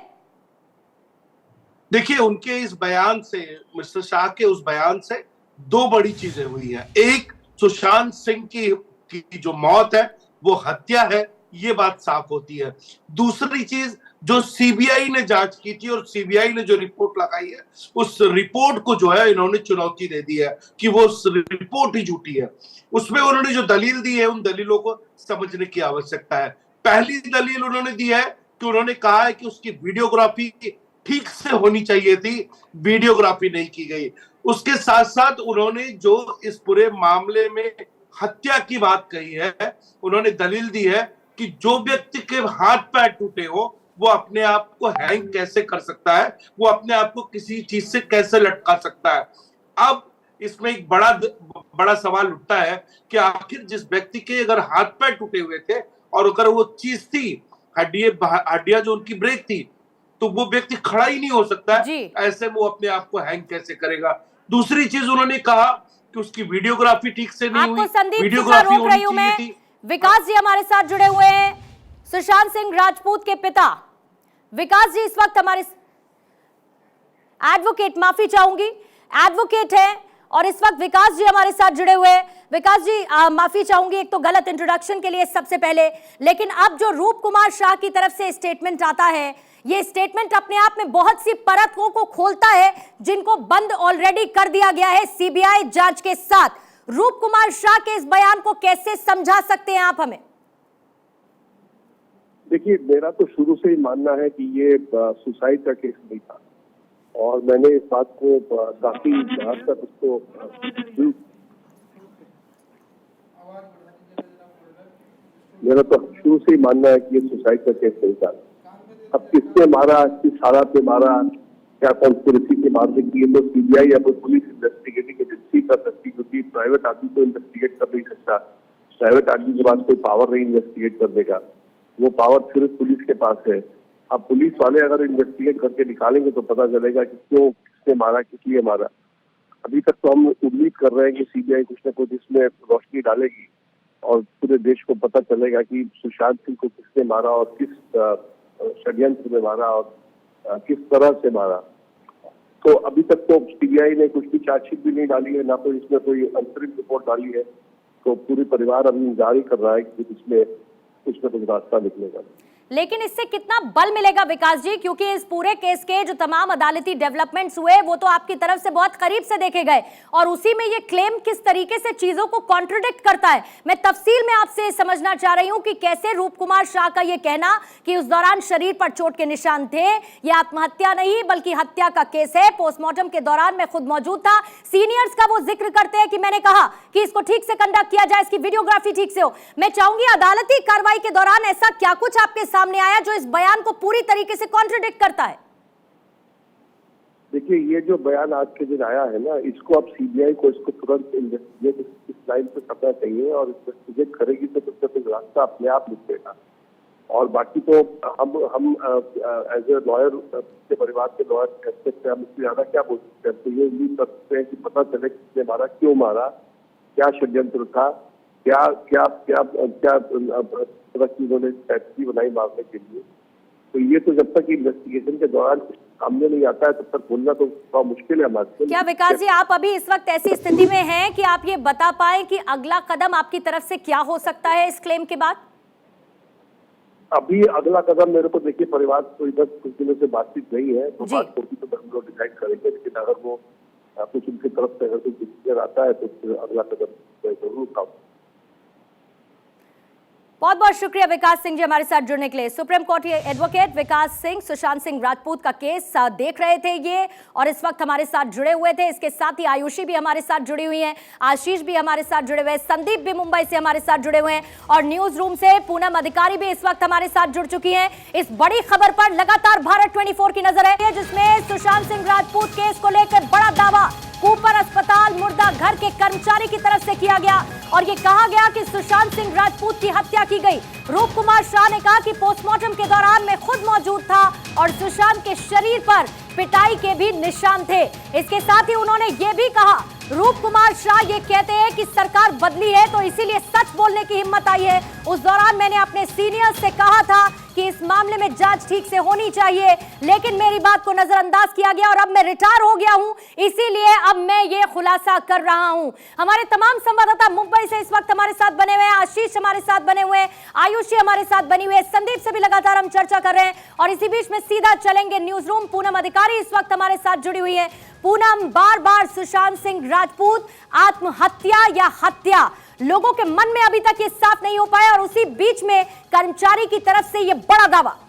देखिए, उनके इस बयान से, मिस्टर शाह के उस बयान से दो बड़ी चीजें हुई हैं। एक, सुशांत सिंह की जो मौत है वो हत्या है, ये बात साफ होती है। दूसरी चीज, जो सीबीआई ने जांच की थी और सीबीआई ने जो रिपोर्ट लगाई है, उस रिपोर्ट को जो है इन्होंने चुनौती दे दी है कि वो रिपोर्ट ही झूठी है। उसमें उन्होंने जो दलील दी है उन दलीलों को समझने की आवश्यकता है। पहली दलील उन्होंने दी है कि उन्होंने कहा है कि उसकी वीडियोग्राफी ठीक से होनी चाहिए थी, वीडियोग्राफी नहीं की गई। उसके साथ साथ उन्होंने जो इस पूरे मामले में हत्या की बात कही है, उन्होंने दलील दी है कि जो व्यक्ति के हाथ पैर टूटे हो वो अपने आप को हैंग कैसे कर सकता है, वो अपने आप को किसी चीज से कैसे लटका सकता है। अब इसमें एक बड़ा सवाल उठता है कि आखिर जिस व्यक्ति के अगर हाथ पैर टूटे हुए थे और अगर वो चीज थी, हड्डियां जो उनकी ब्रेक थी, तो वो व्यक्ति खड़ा ही नहीं हो सकता जी। है, ऐसे वो अपने आप को हैंग कैसे करेगा। दूसरी चीज उन्होंने कहा कि उसकी वीडियोग्राफी ठीक से नहीं हुई, आपको संदीप जी का वीडियोग्राफी रोक रही हूं होनी चाहिए मैं। थी। विकास जी हमारे साथ जुड़े हुए हैं, सुशांत सिंह राजपूत के पिता। विकास जी इस वक्त हमारे एडवोकेट, माफी चाहूंगी, एडवोकेट है और इस वक्त विकास जी हमारे साथ जुड़े हुए हैं। विकास जी माफी चाहूंगी एक तो गलत इंट्रोडक्शन के लिए सबसे पहले, लेकिन अब जो रूप कुमार शाह की तरफ से स्टेटमेंट आता है, ये स्टेटमेंट अपने आप में बहुत सी परतों को खोलता है जिनको बंद ऑलरेडी कर दिया गया है सीबीआई जांच के साथ। रूप कुमार शाह के इस बयान को कैसे समझा सकते हैं आप हमें? देखिए, मेरा तो शुरू से ही मानना है कि ये सुसाइड का केस नहीं था और मैंने इस बात को काफी हद तक उसको मेरा तो शुरू से ही मानना है कि ये सुसाइड का केस नहीं था। अब किसने मारा, किस हालात में मारा, क्या कॉन्स्पिरेसी के मारने की, ये तो सीबीआई या पुलिस इन्वेस्टिगेटिंग एजेंसी कर सकती, क्योंकि प्राइवेट आदमी तो इन्वेस्टिगेट कर नहीं सकता। प्राइवेट आदमी के पास कोई पावर नहीं इन्वेस्टिगेट करने का, वो पावर सिर्फ पुलिस के पास है। अब पुलिस वाले अगर इन्वेस्टिगेट करके निकालेंगे तो पता चलेगा कि क्यों, किसने मारा, किस लिए मारा। अभी तक तो हम उम्मीद कर रहे हैं कि सीबीआई कुछ न कुछ इसमें रोशनी डालेगी और पूरे देश को पता चलेगा कि सुशांत सिंह को किसने मारा और किस षड्यंत्र में मारा और किस तरह से मारा। तो अभी तक तो सीबीआई ने कुछ भी चार्जशीट भी नहीं डाली है, ना कोई इसमें कोई अंतरिम रिपोर्ट डाली है। तो पूरी परिवार अभी इंतजार कर रहा है कि इसमें कुछ न कुछ रास्ता निकलेगा। लेकिन इससे कितना बल मिलेगा विकास जी, क्योंकि इस पूरे केस के जो तमाम अदालती डेवलपमेंट्स हुए वो तो आपकी तरफ से बहुत करीब से देखे गए और उसी में ये क्लेम किस तरीके से चीजों को कॉन्ट्रडिक्ट करता है। मैं तफसील में आपसे समझना चाह रही हूं कि कैसे रूप कुमार शाह का ये कहना कि उस दौरान शरीर पर चोट के निशान थे, ये आत्महत्या नहीं बल्कि हत्या का केस है। पोस्टमार्टम के दौरान मैं खुद मौजूद था। सीनियर्स का वो जिक्र करते हैं कि मैंने कहा कि इसको ठीक से कंडक्ट किया जाए, इसकी वीडियोग्राफी ठीक से हो। मैं चाहूंगी अदालती कार्रवाई के दौरान ऐसा क्या कुछ आपके सामने आया जो इस बयान को पूरी तरीके से कॉन्ट्रडिक्ट करता है? देखिए, ये जो बयान आज के दिन आया है ना, इसको अब सीबीआई को इसको तुरंत इन्वेस्टिगेट इस लाइन पे करना चाहिए और इन्वेस्टिगेट करेगी तो कुछ रास्ता अपने आप निकलेगा। और बाकी तो हम एज ए लॉयर के परिवार के लॉयर कहते हैं, हम इससे ज्यादा क्या बोल सकते हैं। तो ये उम्मीद कर सकते हैं कि पता चले किसने मारा, क्यों मारा, क्या षड्यंत्र था, क्या क्या क्या क्या उन्होंने स्ट्रैटेजी बनाई मारने के लिए। तो ये तो जब तक इन्वेस्टिगेशन के दौरान सामने नहीं आता है तब तक बोलना तो बहुत मुश्किल है हमारे। क्या विकास जी आप अभी इस वक्त ऐसी स्थिति में हैं कि आप ये बता पाए कि अगला कदम आपकी तरफ से क्या हो सकता है इस क्लेम के बाद? अभी अगला कदम मेरे को देखिए, परिवार तो इधर कुछ दिनों से बातचीत नहीं है, तो बात होगी तो हम लोग डिसाइड करेंगे। लेकिन अगर वो कुछ उनकी तरफ से अगर कुछ डिसीजन आता है तो फिर अगला कदम जरूर उठाऊंगा। बहुत बहुत शुक्रिया विकास सिंह जी हमारे साथ जुड़ने के लिए। सुप्रीम कोर्ट एडवोकेट विकास सिंह सुशांत सिंह राजपूत का केस देख रहे थे ये और इस वक्त हमारे साथ जुड़े हुए थे। इसके साथ ही आयुषी भी हमारे साथ जुड़ी हुई हैं, आशीष भी हमारे साथ जुड़े हुए हैं, संदीप भी मुंबई से हमारे साथ जुड़े हुए हैं और न्यूज रूम से पूनम अधिकारी भी इस वक्त हमारे साथ जुड़ चुकी हैं। इस बड़ी खबर पर लगातार भारत 24 की नजर है, जिसमें सुशांत सिंह राजपूत केस को लेकर बड़ा दावा कूपर अस्पताल मुर्दा घर के कर्मचारी की तरफ से किया गया और ये कहा गया कि सुशांत सिंह राजपूत की हत्या की गई। रूप कुमार शाह ने कहा कि पोस्टमार्टम के दौरान मैं खुद मौजूद था और सुशांत के शरीर पर पिटाई के भी निशान थे। इसके साथ ही उन्होंने ये भी कहा, रूप कुमार शाह ये कहते हैं कि सरकार बदली है तो इसीलिए सच बोलने की हिम्मत आई है। उस दौरान मैंने अपने सीनियर्स से कहा था कि इस मामले में जांच ठीक से होनी चाहिए, लेकिन मेरी बात को नजरअंदाज किया गया और अब मैं रिटायर हो गया हूं, इसीलिए अब मैं ये खुलासा कर रहा हूं। हमारे तमाम संवाददाता मुंबई से इस वक्त हमारे साथ बने हुए हैं, आशीष हमारे साथ बने हुए हैं, आयुषी हमारे साथ बनी हुई है, संदीप से भी लगातार हम चर्चा कर रहे हैं और इसी बीच में सीधा चलेंगे न्यूज रूम। पूनम अधिकारी इस वक्त हमारे साथ जुड़ी हुई है। पूनम, बार बार सुशांत सिंह राजपूत आत्महत्या या हत्या, लोगों के मन में अभी तक ये साफ नहीं हो पाया और उसी बीच में कर्मचारी की तरफ से ये बड़ा दावा।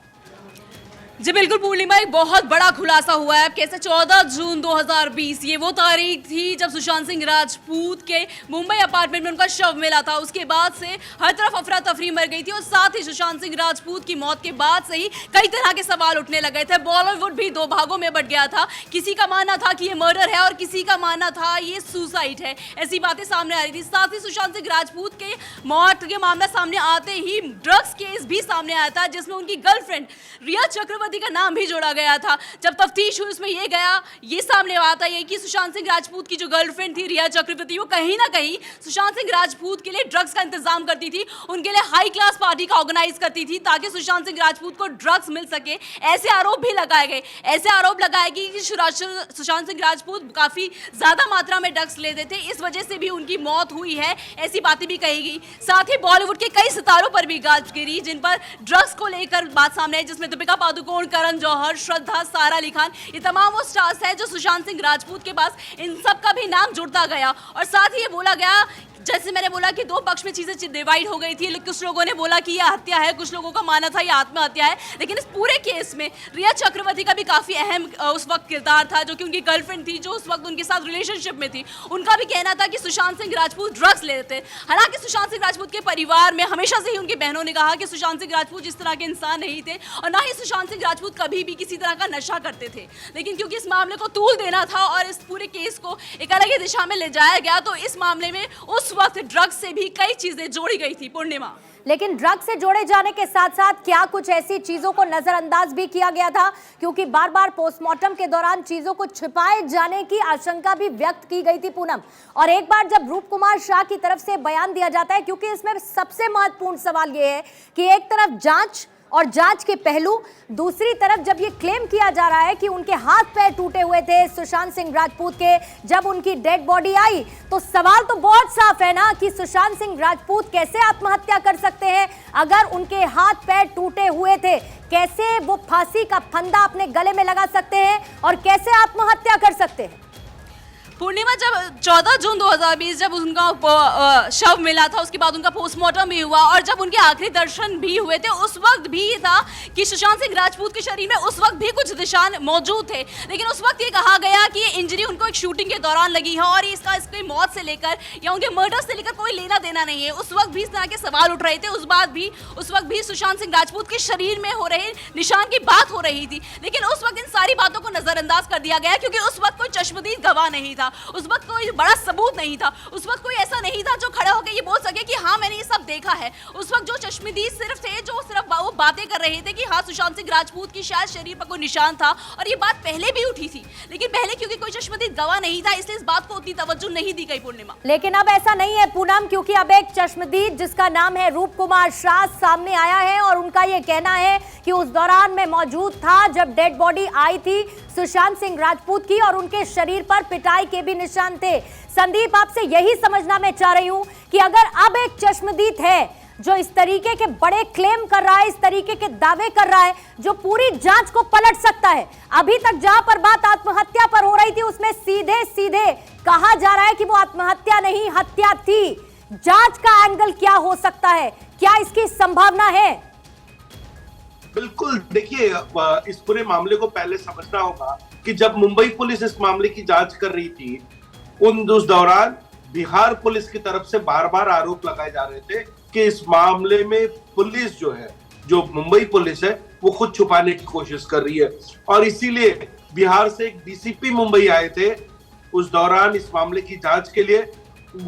जी बिल्कुल पूर्णिमा, एक बहुत बड़ा खुलासा हुआ है कैसे 14 जून 2020 ये वो तारीख थी जब सुशांत सिंह राजपूत के मुंबई अपार्टमेंट में उनका शव मिला था। उसके बाद से हर तरफ अफरा तफरी मर गई थी और साथ ही सुशांत सिंह राजपूत की मौत के बाद से ही कई तरह के सवाल उठने लगे थे। बॉलीवुड भी दो भागों में बट गया था, किसी का मानना था कि ये मर्डर है और किसी का मानना था ये सुसाइड है, ऐसी बातें सामने आ रही थी। साथ ही सुशांत सिंह राजपूत के मौत के मामला सामने आते ही ड्रग्स केस भी सामने आया था जिसमें उनकी गर्लफ्रेंड रिया चक्रवर्ती चक्रवर्ती का नाम भी जोड़ा गया था। जब तफ्तीश हुई उसमें ये सामने आता है कि सुशांत सिंह राजपूत की जो गर्लफ्रेंड थी रिया चक्रवर्ती, वो कहीं ना कहीं सुशांत सिंह राजपूत के लिए ड्रग्स का इंतजाम करती थी, उनके लिए हाई क्लास पार्टी का ऑर्गेनाइज करती थी ताकि सुशांत सिंह राजपूत को ड्रग्स मिल सके। ऐसे आरोप भी लगाए गए, ऐसे आरोप लगाए गए कि सुशांत सिंह राजपूत काफी ज्यादा मात्रा में ड्रग्स लेते थे, इस वजह से भी उनकी मौत हुई है, ऐसी बातें भी कही गई। साथ ही बॉलीवुड के कई सितारों पर भी गाज गिरी जिन पर ड्रग्स को लेकर बात सामने आई, जिसमें दीपिका पादुकोण, करण जौहर, श्रद्धा, सारा अली खान, ये तमाम वो स्टार्स हैं जो सुशांत सिंह राजपूत के पास इन सब का भी नाम जुड़ता गया। और साथ ही ये बोला गया, जैसे मैंने बोला कि दो पक्ष में चीजें डिवाइड हो गई थी, कुछ लोगों ने बोला कि यह हत्या है, कुछ लोगों का मानना था यह आत्महत्या है, लेकिन इस पूरे केस में रिया चक्रवर्ती का भी काफी अहम उस वक्त किरदार था, जो कि उनकी गर्लफ्रेंड थी, जो उस वक्त उनके साथ रिलेशनशिप में थी। उनका भी कहना था कि सुशांत सिंह राजपूत ड्रग्स लेते थे। हालांकि सुशांत सिंह राजपूत के परिवार में हमेशा से ही उनकी बहनों ने कहा कि सुशांत सिंह राजपूत जिस तरह के इंसान नहीं थे और ना ही सुशांत सिंह राजपूत कभी भी किसी तरह का नशा करते थे, लेकिन क्योंकि इस मामले को तूल देना था और इस पूरे केस को एक अलग ही दिशा में ले जाया गया, तो इस मामले में उस वक्त ड्रग्स से भी कई चीजें जोड़ी गई थी। पूर्णिमा, लेकिन ड्रग से जोड़े जाने के साथ साथ क्या कुछ ऐसी चीजों को नजरअंदाज भी किया गया था, क्योंकि बार बार पोस्टमार्टम के दौरान चीजों को छिपाए जाने की आशंका भी व्यक्त की गई थी पूनम। और एक बार जब रूप कुमार शाह की तरफ से बयान दिया जाता है, क्योंकि इसमें सबसे महत्वपूर्ण सवाल यह है कि एक तरफ जांच और जांच के पहलू, दूसरी तरफ जब ये क्लेम किया जा रहा है कि उनके हाथ पैर टूटे हुए थे सुशांत सिंह राजपूत के जब उनकी डेड बॉडी आई, तो सवाल तो बहुत साफ है ना कि सुशांत सिंह राजपूत कैसे आत्महत्या कर सकते हैं अगर उनके हाथ पैर टूटे हुए थे? कैसे वो फांसी का फंदा अपने गले में लगा सकते हैं और कैसे आत्महत्या कर सकते हैं? पूर्णिमा, जब 14 जून 2020 जब उनका शव मिला था, उसके बाद उनका पोस्टमार्टम भी हुआ और जब उनके आखिरी दर्शन भी हुए थे, उस वक्त भी ये था कि सुशांत सिंह राजपूत के शरीर में उस वक्त भी कुछ निशान मौजूद थे, लेकिन उस वक्त ये कहा गया कि ये इंजरी उनको एक शूटिंग के दौरान लगी है और इसकी मौत से लेकर या उनके मर्डर से लेकर कोई लेना देना नहीं है। उस वक्त भी इस तरह के सवाल उठ रहे थे, उस वक्त भी सुशांत सिंह राजपूत के शरीर में हो रहे निशान की बात हो रही थी, लेकिन उस वक्त इन सारी बातों को नजरअंदाज कर दिया गया क्योंकि उस वक्त कोई चश्मदीद गवाह नहीं था, उस वक्त कोई बड़ा सबूत नहीं था, उस वक्त कोई ऐसा नहीं था जो खड़ा होकर ये बोल सके कि हाँ मैंने ये सब देखा है। उस वक्त जो चश्मदीद सिर्फ थे जो सिर्फ वो बातें कर रहे थे कि हाँ सुशांत सिंह राजपूत की शायद शरीर पर कोई निशान था, और ये बात पहले भी उठी थी, लेकिन पहले क्योंकि कोई चश्मदीद गवाह नहीं था इसलिए इस बात को उतनी तवज्जो नहीं दी गई। पूर्णिमा, लेकिन अब ऐसा नहीं है पूनम, क्योंकि अब एक चश्मदीद जिसका नाम है रूप कुमार शाह सामने आया है और उनका ये कहना है कि उस दौरान मैं मौजूद था जब डेड बॉडी आई थी सुशांत सिंह राजपूत की और उनके शरीर पर पिटाई के भी निशान थे। संदीप, आपसे यही समझना मैं चाह रही हूं कि अगर अब एक चश्मदीद है जो इस तरीके के बड़े क्लेम कर रहा है, इस तरीके के दावे कर रहा है जो पूरी जांच को पलट सकता है, अभी तक जहां पर बात आत्महत्या पर हो रही थी उसमें सीधे सीधे कहा जा रहा है कि वो आत्महत्या नहीं हत्या थी। जांच का एंगल क्या हो सकता है, क्या इसकी संभावना है? बिल्कुल, देखिए इस पूरे मामले को पहले समझना होगा कि जब मुंबई पुलिस इस मामले की जांच कर रही थी उस दौरान बिहार पुलिस की तरफ से बार बार आरोप लगाए जा रहे थे कि इस मामले में पुलिस जो मुंबई पुलिस है वो खुद छुपाने की कोशिश कर रही है, और इसीलिए बिहार से एक डीसीपी मुंबई आए थे उस दौरान इस मामले की जांच के लिए।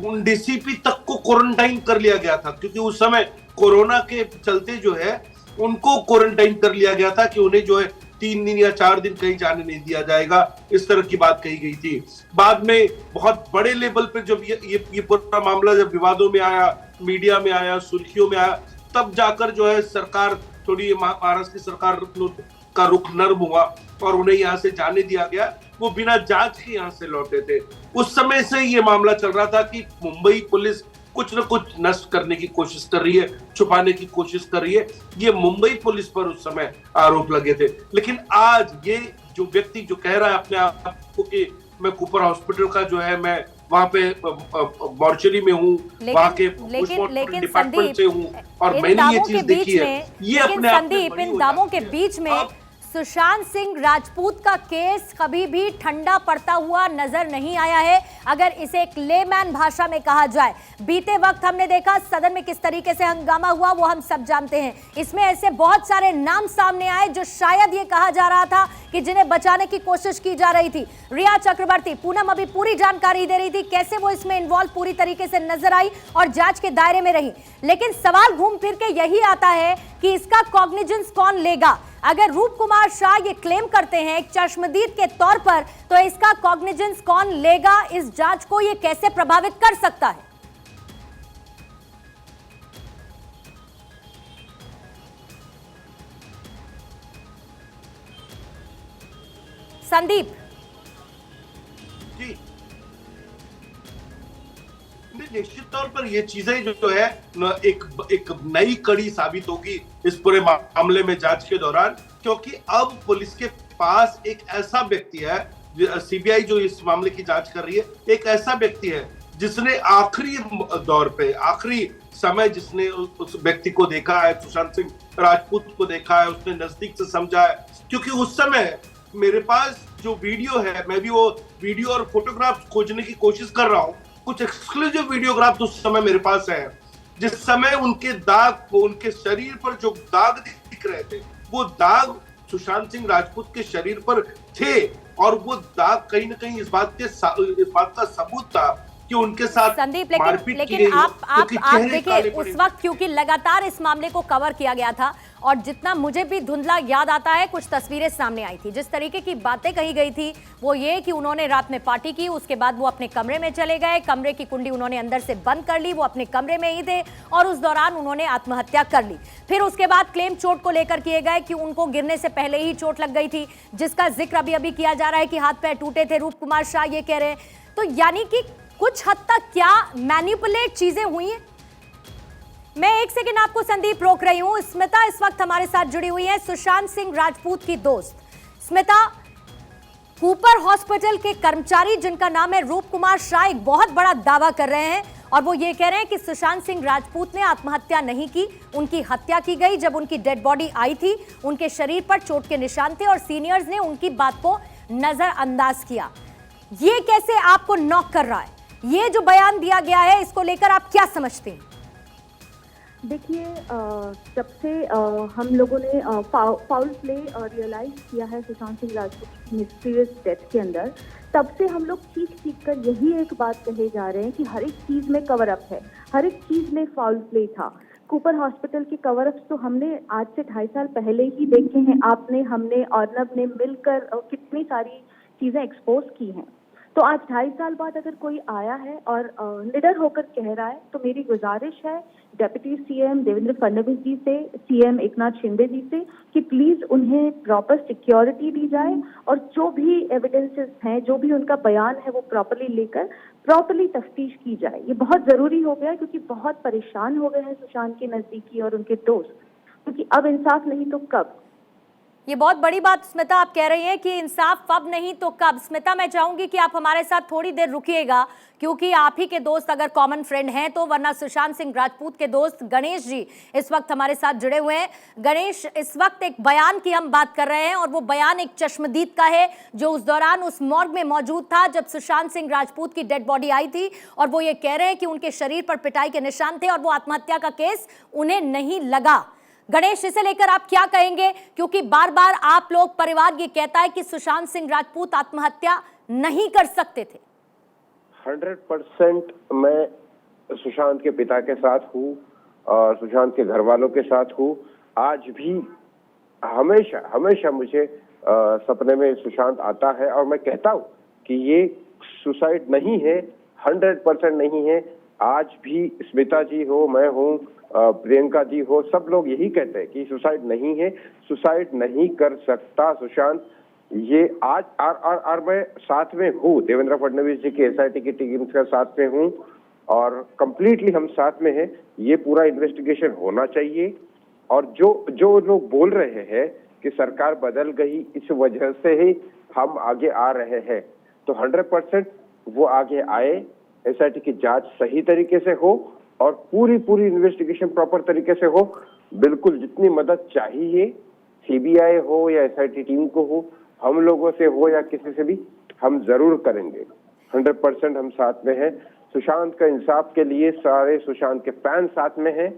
उन डीसीपी तक को क्वारंटाइन कर लिया गया था क्योंकि उस समय कोरोना के चलते जो है उनको क्वारंटाइन कर लिया गया था कि उन्हें जो है 3 दिन या 4 दिन कहीं जाने नहीं दिया जाएगा, इस तरह की बात कही गई थी। बाद में बहुत बड़े लेवल पर जब ये पूरा मामला जब विवादों में आया, मीडिया में आया, सुर्खियों में आया, तब जाकर जो है सरकार थोड़ी महाराष्ट्र की सरकार का रुख नर्म हुआ और उन्हें यहाँ से जाने दिया गया। वो बिना जांच के यहाँ से लौटे थे। उस समय से ये मामला चल रहा था कि मुंबई पुलिस कुछ न कुछ नष्ट करने की कोशिश कर रही है, छुपाने की कोशिश कर रही है। ये मुंबई पुलिस पर उस समय आरोप लगे थे, लेकिन आज ये जो व्यक्ति जो कह रहा है अपने आप को कि मैं कूपर हॉस्पिटल का जो है मैं वहां पे मॉर्चरी में हूँ, वहां के पोस्टमार्टम डिपार्टमेंट से हूँ और मैंने ये चीज देखी है। ये अपने आप में इन दावों के बीच में सुशांत सिंह राजपूत का केस कभी भी ठंडा पड़ता हुआ नजर नहीं आया है, अगर इसे एक लेमैन भाषा में कहा जाए। बीते वक्त हमने देखा सदन में किस तरीके से हंगामा हुआ वो हम सब जानते हैं। इसमें ऐसे बहुत सारे नाम सामने आए जो शायद ये कहा जा रहा था कि जिन्हें बचाने की कोशिश की जा रही थी। रिया चक्रवर्ती, पूनम अभी पूरी जानकारी दे रही थी कैसे वो इसमें इन्वॉल्व पूरी तरीके से नजर आई और जांच के दायरे में रही, लेकिन सवाल घूम फिर के यही आता है कि इसका कॉग्निजेंस कौन लेगा। अगर रूप कुमार शाह ये क्लेम करते हैं एक चश्मदीद के तौर पर, तो इसका कॉग्निजेंस कौन लेगा? इस जांच को ये कैसे प्रभावित कर सकता है? संदीप जी, निश्चित तौर पर ये चीजें जो है एक नई कड़ी साबित होगी इस पूरे मामले में जांच के दौरान, क्योंकि अब पुलिस के पास एक ऐसा व्यक्ति है, सीबीआई जो इस मामले की जांच कर रही है, एक ऐसा व्यक्ति है जिसने आखिरी दौर पे, आखिरी समय जिसने उस व्यक्ति को देखा है, सुशांत सिंह राजपूत को देखा है, उसने नजदीक से समझा है। क्योंकि उस समय मेरे पास जो वीडियो है, मैं भी वो वीडियो और फोटोग्राफ खोजने की कोशिश कर रहा हूँ, कुछ एक्सक्लूसिव वीडियोग्राफ उस समय मेरे पास है, जिस समय उनके दाग, उनके शरीर पर जो दाग दिख रहे थे, वो दाग सुशांत सिंह राजपूत के शरीर पर थे, और वो दाग कहीं ना कहीं इस बात का सबूत था कि उनके साथ संदीप, मारपीट की लेकिन गई हो, आप चेहरे देखिए काले उस पड़े। वक्त क्योंकि लगातार इस मामले को कवर किया गया था, और जितना मुझे भी धुंधला याद आता है, कुछ तस्वीरें सामने आई थी, जिस तरीके की बातें कही गई थी वो ये कि उन्होंने रात में पार्टी की, उसके बाद वो अपने कमरे में चले गए, कमरे की कुंडी उन्होंने अंदर से बंद कर ली, वो अपने कमरे में ही थे, और उस दौरान उन्होंने आत्महत्या कर ली। फिर उसके बाद क्लेम चोट को लेकर किए गए कि उनको गिरने से पहले ही चोट लग गई थी, जिसका जिक्र अभी किया जा रहा है कि हाथ पैर टूटे थे। रूप कुमार शाह ये कह रहे हैं, तो यानी कि कुछ हद तक क्या मैनिपुलेट चीजें हुई हैं? मैं एक सेकंड आपको संदीप रोक रही हूं। स्मिता इस वक्त हमारे साथ जुड़ी हुई है, सुशांत सिंह राजपूत की दोस्त। स्मिता, कूपर हॉस्पिटल के कर्मचारी जिनका नाम है रूप कुमार शाह एक बहुत बड़ा दावा कर रहे हैं, और वो ये कह रहे हैं कि सुशांत सिंह राजपूत ने आत्महत्या नहीं की, उनकी हत्या की गई। जब उनकी डेड बॉडी आई थी, उनके शरीर पर चोट के निशान थे, और सीनियर्स ने उनकी बात को नजरअंदाज किया। ये कैसे आपको नॉक कर रहा है? ये जो बयान दिया गया है, इसको लेकर आप क्या समझते हैं? देखिए, जब से हम लोगों ने फाउल प्ले रियलाइज किया है सुशांत सिंह राजपूत की मिस्टीरियस डेथ के अंदर, तब से हम लोग चीख कर यही एक बात कहे जा रहे हैं कि हर एक चीज में कवर अप है, हर एक चीज में फाउल प्ले था। कूपर हॉस्पिटल के कवर अप्स तो हमने आज से 2.5 साल पहले ही देखे हैं। आपने, हमने, अर्नब ने मिलकर कितनी सारी चीजें एक्सपोज की हैं। तो आज 2.5 साल बाद अगर कोई आया है और निडर होकर कह रहा है, तो मेरी गुजारिश है डेप्यूटी सीएम देवेंद्र फडणवीस जी से, सीएम एकनाथ शिंदे जी से, कि प्लीज उन्हें प्रॉपर सिक्योरिटी दी जाए, और जो भी एविडेंसेस हैं, जो भी उनका बयान है, वो प्रॉपरली लेकर प्रॉपरली तफ्तीश की जाए। ये बहुत जरूरी हो गया, क्योंकि बहुत परेशान हो गए हैं सुशांत के नजदीकी और उनके दोस्त, क्योंकि अब इंसाफ नहीं तो कब। ये बहुत बड़ी बात स्मिता आप कह रही हैं कि इंसाफ अब नहीं तो कब। स्मिता, मैं चाहूंगी कि आप हमारे साथ थोड़ी देर रुकिएगा, क्योंकि आप ही के दोस्त अगर कॉमन फ्रेंड हैं तो, वरना सुशांत सिंह राजपूत के दोस्त गणेश जी इस वक्त हमारे साथ जुड़े हुए हैं। गणेश, इस वक्त एक बयान की हम बात कर रहे हैं, और वो बयान एक चश्मदीद का है जो उस दौरान उस मॉर्ग में मौजूद था जब सुशांत सिंह राजपूत की डेड बॉडी आई थी, और वो ये कह रहे हैं कि उनके शरीर पर पिटाई के निशान थे और वो आत्महत्या का केस उन्हें नहीं लगा। गणेश, इसे लेकर आप क्या कहेंगे? क्योंकि बार बार आप लोग, परिवार ये कहता है कि सुशांत सिंह राजपूत आत्महत्या नहीं कर सकते थे। 100% मैं सुशांत के पिता के साथ हूँ और सुशांत के घर वालों के साथ हूँ। आज भी हमेशा हमेशा मुझे सपने में सुशांत आता है, और मैं कहता हूँ कि ये सुसाइड नहीं है, 100% नहीं है। आज भी स्मिता जी हो, मैं हूँ, प्रियंका जी हो, सब लोग यही कहते हैं कि सुसाइड नहीं है, सुसाइड नहीं कर सकता सुशांत। ये आज और मैं साथ में हूँ, देवेंद्र फडणवीस जी की एसआईटी की टीम के साथ में हूँ, और कंप्लीटली हम साथ में हैं। ये पूरा इन्वेस्टिगेशन होना चाहिए, और जो लोग बोल रहे हैं कि सरकार बदल गई, इस वजह से ही हम आगे आ रहे हैं, तो 100% वो आगे आए, एसआईटी की जांच सही तरीके से हो, और पूरी इन्वेस्टिगेशन प्रॉपर तरीके से हो। बिल्कुल जितनी मदद चाहिए, सीबीआई हो या एसआईटी टीम को हो, हम लोगों से हो या किसी से भी, हम जरूर करेंगे। 100% हम साथ में हैं। सुशांत का इंसाफ के लिए सारे सुशांत के फैन साथ में हैं।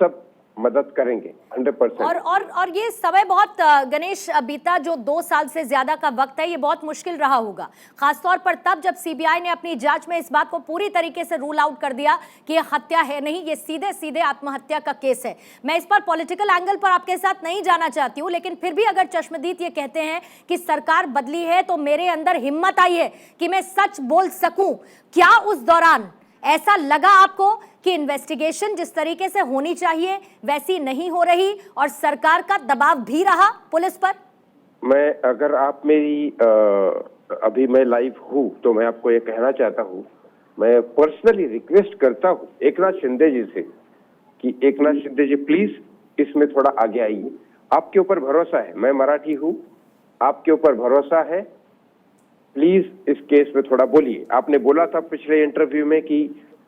सब मदद करेंगे 100%। और ये समय बहुत गणेश बीता जो 2 साल से ज्यादा का वक्त है, ये बहुत मुश्किल रहा होगा, खासतौर पर तब जब सीबीआई ने अपनी जांच में इस बात को पूरी तरीके से रूल आउट कर दिया कि ये हत्या है नहीं, ये सीधे सीधे आत्महत्या का केस है। मैं इस पर पॉलिटिकल एंगल पर आपके साथ नहीं जाना चाहती हूँ, लेकिन फिर भी अगर चश्मदीद ये कहते हैं कि सरकार बदली है तो मेरे अंदर हिम्मत आई है कि मैं सच बोल सकूं, क्या उस दौरान ऐसा लगा आपको कि इन्वेस्टिगेशन जिस तरीके से होनी चाहिए वैसी नहीं हो रही और सरकार का दबाव भी रहा पुलिस पर? मैं अगर आप मेरी अभी मैं लाइव हूँ तो मैं आपको ये कहना चाहता हूँ, मैं पर्सनली रिक्वेस्ट करता हूँ एकनाथ शिंदे जी से कि एकनाथ शिंदे जी प्लीज इसमें थोड़ा आगे आइए। आपके ऊपर भरोसा है, मैं मराठी हूँ, आपके ऊपर भरोसा है, प्लीज इस केस में थोड़ा बोलिए। आपने बोला था पिछले इंटरव्यू में कि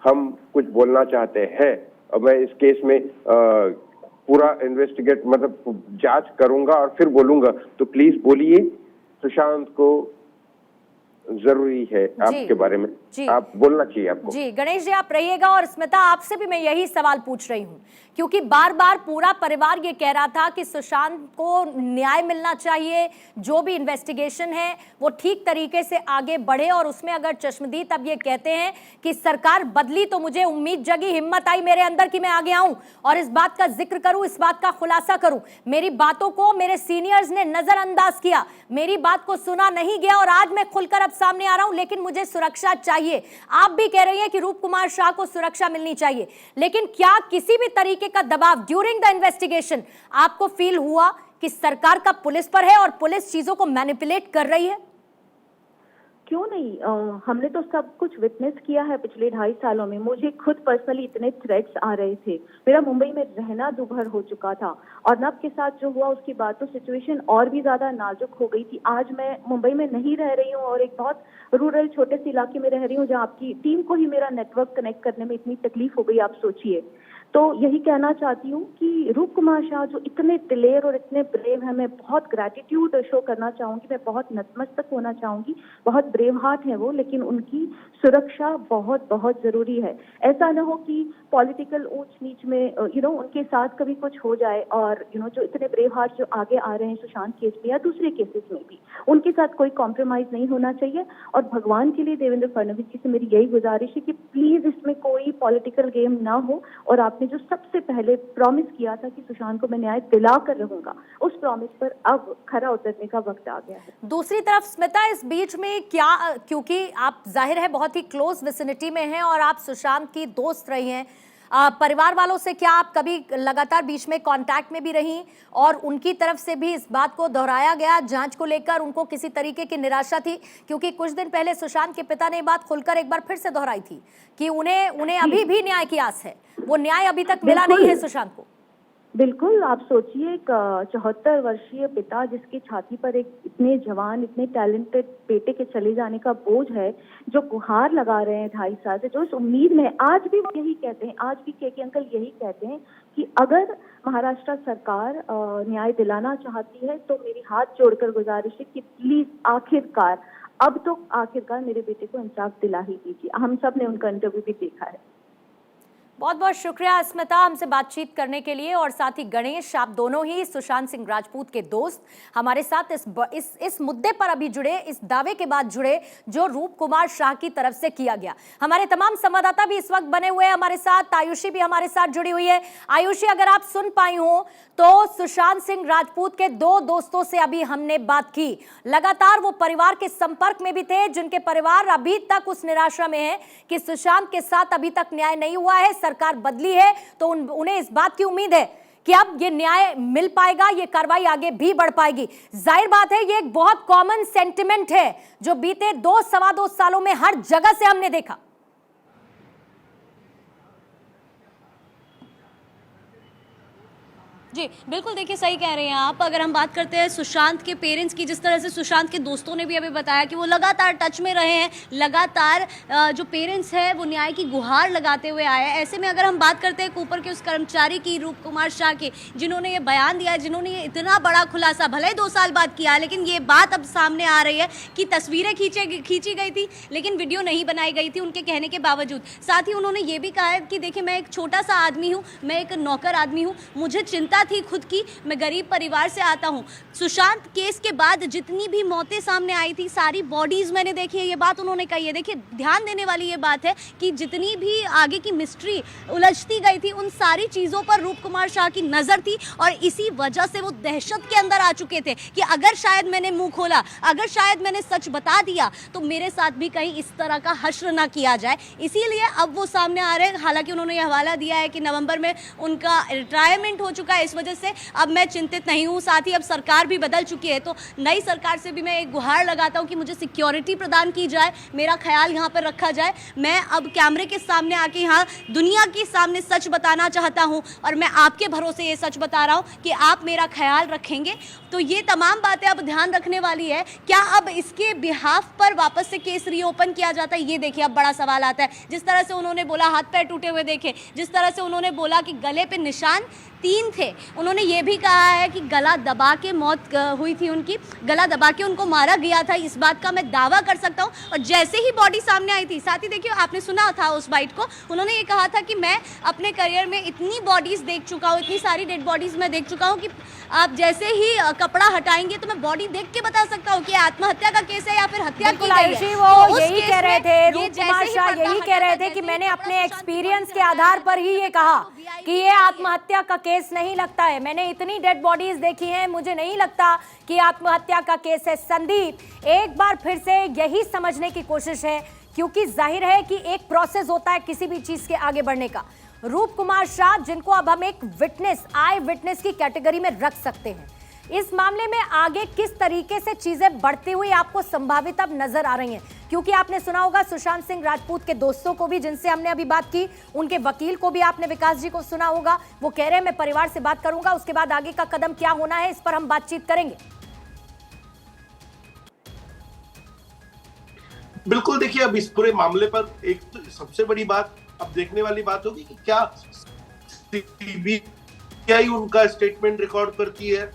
हम कुछ बोलना चाहते हैं और मैं इस केस में पूरा इन्वेस्टिगेट मतलब जांच करूंगा और फिर बोलूंगा, तो प्लीज बोलिए। सुशांत को जरूरी है आपके बारे में, आप बोलना चाहिए आपको। जी गणेश जी आप रहिएगा, और स्मिता आपसे भी मैं यही सवाल पूछ रही हूँ क्योंकि बार बार पूरा परिवार ये कह रहा था कि सुशांत को न्याय मिलना चाहिए, जो भी इन्वेस्टिगेशन है वो ठीक तरीके से आगे बढ़े, और उसमें अगर चश्मदीद अब ये कहते हैं कि सरकार बदली तो मुझे उम्मीद जगी, हिम्मत आई मेरे अंदर कि मैं आगे आऊं और इस बात का जिक्र करूं, इस बात का खुलासा करूं। मेरी बातों को मेरे सीनियर्स ने नजरअंदाज किया, मेरी बात को सुना नहीं गया और आज मैं खुलकर अब सामने आ रहा हूं, लेकिन मुझे सुरक्षा चाहिए। आप भी कह रही हैं कि रूप कुमार शाह को सुरक्षा मिलनी चाहिए, लेकिन क्या किसी भी तरीके का दबाव ड्यूरिंग द इन्वेस्टिगेशन आपको फील हुआ कि सरकार का पुलिस पर है और पुलिस चीजों को मैनिपुलेट कर रही है? क्यों नहीं, हमने तो सब कुछ विटनेस किया है पिछले 2.5 सालों में। मुझे खुद पर्सनली इतने थ्रेट्स आ रहे थे, मेरा मुंबई में रहना दूभर हो चुका था, और नब के साथ जो हुआ उसके बाद तो सिचुएशन और भी ज्यादा नाजुक हो गई थी। आज मैं मुंबई में नहीं रह रही हूँ और एक बहुत रूरल छोटे से इलाके में रह रही हूँ जहाँ आपकी टीम को ही मेरा नेटवर्क कनेक्ट करने में इतनी तकलीफ हो गई, आप सोचिए। तो यही कहना चाहती हूँ कि रूप कुमार शाह जो इतने दिलेर और इतने ब्रेव हैं, मैं बहुत ग्रैटिट्यूड शो करना चाहूंगी, मैं बहुत नतमस्तक होना चाहूंगी, बहुत ब्रेव हार्ट है वो, लेकिन उनकी सुरक्षा बहुत बहुत जरूरी है। ऐसा ना हो कि पॉलिटिकल ऊंच नीच में उनके साथ कभी कुछ हो जाए, और जो इतने ब्रेव हार्ट जो आगे आ रहे हैं सुशांत केस में या दूसरे केसेस में भी, उनके साथ कोई कॉम्प्रोमाइज नहीं होना चाहिए। और भगवान के लिए देवेंद्र फडणवीस जी से मेरी यही गुजारिश है कि प्लीज इसमें कोई पॉलिटिकल गेम ना हो, और आपने जो सबसे पहले प्रॉमिस किया था कि सुशांत को मैं न्याय दिला कर रहूंगा, उस प्रॉमिस पर अब खरा उतरने का वक्त आ गया है। दूसरी तरफ स्मिता, इस बीच में क्या, क्योंकि आप जाहिर है बहुत ही क्लोज विसिनिटी में हैं और आप सुशांत की दोस्त रही हैं, परिवार वालों से क्या आप कभी लगातार बीच में कांटेक्ट में भी रहीं और उनकी तरफ से भी इस बात को दोहराया गया जांच को लेकर, उनको किसी तरीके की निराशा थी? क्योंकि कुछ दिन पहले सुशांत के पिता ने ये बात खुलकर एक बार फिर से दोहराई थी कि उन्हें अभी भी न्याय की आस है, वो न्याय अभी तक मिला नहीं है सुशांत को। बिल्कुल, आप सोचिए एक 74 वर्षीय पिता जिसकी छाती पर एक इतने जवान इतने टैलेंटेड बेटे के चले जाने का बोझ है, जो गुहार लगा रहे हैं 2.5 साल से, जो इस उम्मीद में आज भी वो यही कहते हैं, आज भी के अंकल यही कहते हैं कि अगर महाराष्ट्र सरकार न्याय दिलाना चाहती है तो मेरी हाथ जोड़कर गुजारिश है कि प्लीज आखिरकार अब तो आखिरकार मेरे बेटे को इंसाफ दिला ही दीजिए। हम सब ने उनका इंटरव्यू भी देखा है। बहुत बहुत शुक्रिया स्मिता हमसे बातचीत करने के लिए, और साथ ही गणेश, आप दोनों ही सुशांत सिंह राजपूत के दोस्त हमारे साथ इस मुद्दे पर अभी जुड़े, इस दावे के बाद जुड़े जो रूप कुमार शाह की तरफ से किया गया। हमारे तमाम संवाददाता भी इस वक्त बने हुए हैं हमारे साथ, आयुषी भी हमारे साथ जुड़ी हुई है। आयुषी, अगर आप सुन पाई हो तो सुशांत सिंह राजपूत के 2 दोस्तों से अभी हमने बात की, लगातार वो परिवार के संपर्क में भी थे, जिनके परिवार अभी तक उस निराशा में है कि सुशांत के साथ अभी तक न्याय नहीं हुआ है, सरकार बदली है तो उन्हें इस बात की उम्मीद है कि अब ये न्याय मिल पाएगा, ये कार्रवाई आगे भी बढ़ पाएगी। जाहिर बात है ये एक बहुत कॉमन सेंटिमेंट है जो बीते 2-2.25 सालों में हर जगह से हमने देखा। जी बिल्कुल, देखिए सही कह रहे हैं आप। अगर हम बात करते हैं सुशांत के पेरेंट्स की, जिस तरह से सुशांत के दोस्तों ने भी अभी बताया कि वो लगातार टच में रहे हैं, लगातार जो पेरेंट्स हैं वो न्याय की गुहार लगाते हुए आए हैं। ऐसे में अगर हम बात करते हैं ऊपर के उस कर्मचारी की, रूप कुमार शाह के, जिन्होंने ये बयान दिया है, जिन्होंने ये इतना बड़ा खुलासा भले ही 2 साल बाद किया है, लेकिन ये बात अब सामने आ रही है कि तस्वीरें खींची गई थी लेकिन वीडियो नहीं बनाई गई थी उनके कहने के बावजूद। साथ ही उन्होंने ये भी कहा है कि देखिए, मैं एक छोटा सा आदमी हूँ, मैं एक नौकर आदमी हूँ, मुझे चिंता थी खुद की, मैं गरीब परिवार से आता हूं। सुशांत केस के बाद जितनी भी मौतें सामने आई थी, सारी बॉडीज मैंने देखी है, ये बात उन्होंने कही है। देखिए, ध्यान देने वाली ये बात है कि जितनी भी आगे की मिस्ट्री उलझती गई थी, उन सारी चीजों पर रूप कुमार शाह की नजर थी और इसी वजह से वो दहशत के अंदर आ चुके थे कि अगर शायद मैंने मुंह खोला, अगर शायद मैंने सच बता दिया तो मेरे साथ भी कहीं इस तरह का हश्र ना किया जाए। इसीलिए अब वो सामने आ रहे हैं। हालांकि उन्होंने ये हवाला दिया है कि नवंबर में उनका रिटायरमेंट हो चुका है, इस वजह से अब मैं चिंतित नहीं हूं। साथ ही अब सरकार भी बदल चुकी है, तो नई सरकार से भी मैं एक गुहार लगाता हूं कि मुझे सिक्योरिटी प्रदान की जाए, मेरा ख्याल यहां पर रखा जाए। मैं अब कैमरे के सामने आके यहां दुनिया के सामने सच बताना चाहता हूं और मैं आपके भरोसे ये सच बता रहा हूं कि आप मेरा ख्याल रखेंगे। तो ये तमाम बातें अब ध्यान रखने वाली है। क्या अब इसके बिहाफ पर वापस से केस रीओपन किया जाता है? ये देखिए, अब बड़ा सवाल आता है। जिस तरह से उन्होंने बोला हाथ पैर टूटे हुए देखे, जिस तरह से उन्होंने बोला कि गले पे निशान 3 थे, उन्होंने ये भी कहा है कि गला दबा के मौत हुई थी उनकी, गला दबा के उनको मारा गया था। इस बात का मैं दावा कर सकता हूँ। और जैसे ही बॉडी सामने आई थी, साथ ही देखिए, आपने सुना था उस बाइट को, उन्होंने ये कहा था कि मैं अपने करियर में इतनी बॉडीज देख चुका हूँ, इतनी सारी डेड बॉडीज मैं देख चुका हूँ कि आप जैसे ही कपड़ा हटाएंगे तो मैं बॉडी देख के बता सकता हूँ कि आत्महत्या का केस है या फिर हत्या की गई है। आयुषी, वो यही कह रहे थे, रूप कुमार शाह यही कह रहे थे कि मैंने अपने एक्सपीरियंस के आधार पर ही ये कहा कि ये आत्महत्या का केस नहीं लगता है। मैंने इतनी डेड बॉडीज देखी हैं, मुझे नहीं लगता कि आत्महत्या का केस है। संदीप, एक बार फिर से यही समझने की कोशिश है, क्योंकि जाहिर है कि एक प्रोसेस होता है किसी भी चीज के आगे बढ़ने का। रूप कुमार शाह, जिनको अब हम एक विटनेस, आई विटनेस की कैटेगरी में रख सकते हैं, इस मामले में आगे किस तरीके से चीजें बढ़ती हुई आपको संभावित अब नजर आ रही हैं? क्योंकि आपने सुना होगा सुशांत सिंह राजपूत के दोस्तों को भी, जिनसे हमने अभी बात की, उनके वकील को भी आपने, विकास जी को सुना होगा। वो कह रहे हैं मैं परिवार से बात करूंगा, उसके बाद आगे का कदम क्या होना है इस पर हम बातचीत करेंगे। बिल्कुल, देखिए, अब इस पूरे मामले पर एक तो सबसे बड़ी बात अब देखने वाली बात होगी कि क्या सीबीआई उनका स्टेटमेंट रिकॉर्ड करती है।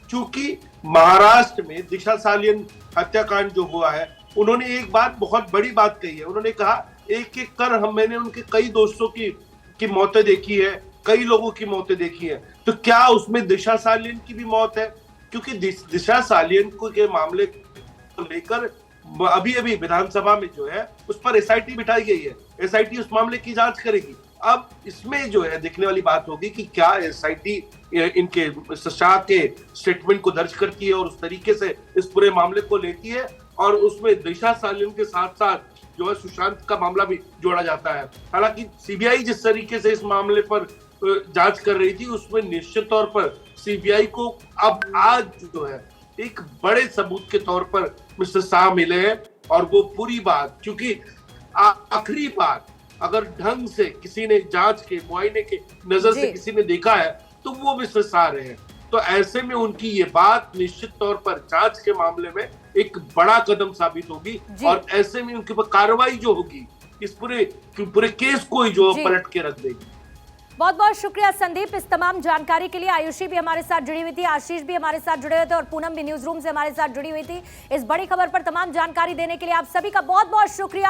क्योंकि महाराष्ट्र में दिशा सालियन हत्याकांड जो हुआ है, उन्होंने एक बात, बहुत बड़ी बात कही है। उन्होंने कहा एक एक कर मैंने उनके कई दोस्तों की मौतें देखी है, कई लोगों की मौतें देखी है, तो क्या उसमें दिशा सालियन की भी मौत है? क्योंकि दिशा सालियन के मामले को लेकर अभी विधानसभा में जो है उस पर एसआईटी बिठाई गई है। एसआईटी उस मामले की जांच करेगी। अब इसमें जो है देखने वाली बात होगी कि क्या एसआईटी इनके शाह के स्टेटमेंट को दर्ज करती है और उस तरीके से इस पूरे मामले को लेती है, और उसमें दिशा सालियन के साथ साथ जो है सुशांत का मामला भी जोड़ा जाता है। हालांकि सीबीआई जिस तरीके से इस मामले पर जांच कर रही थी, उसमें निश्चित तौर पर सीबीआई को अब आज जो है एक बड़े सबूत के तौर पर मिस्टर शाह मिले हैं। और वो पूरी बात, क्योंकि आखिरी बात अगर ढंग से किसी ने जांच के मुआयने के नजर से किसी ने देखा है तो वो मिस्टर शाह रहे हैं। तो ऐसे में उनकी ये बात निश्चित तौर पर जांच के मामले में एक बड़ा कदम साबित होगी, और ऐसे में उनके ऊपर कार्रवाई जो होगी इस पूरे केस को ही जो पलट के रख देगी। बहुत बहुत शुक्रिया संदीप इस तमाम जानकारी के लिए। आयुषी भी हमारे साथ जुड़ी हुई थी, आशीष भी हमारे साथ जुड़े हुए थे और पूनम भी न्यूज रूम से हमारे साथ जुड़ी हुई थी। इस बड़ी खबर पर तमाम जानकारी देने के लिए आप सभी का बहुत बहुत शुक्रिया।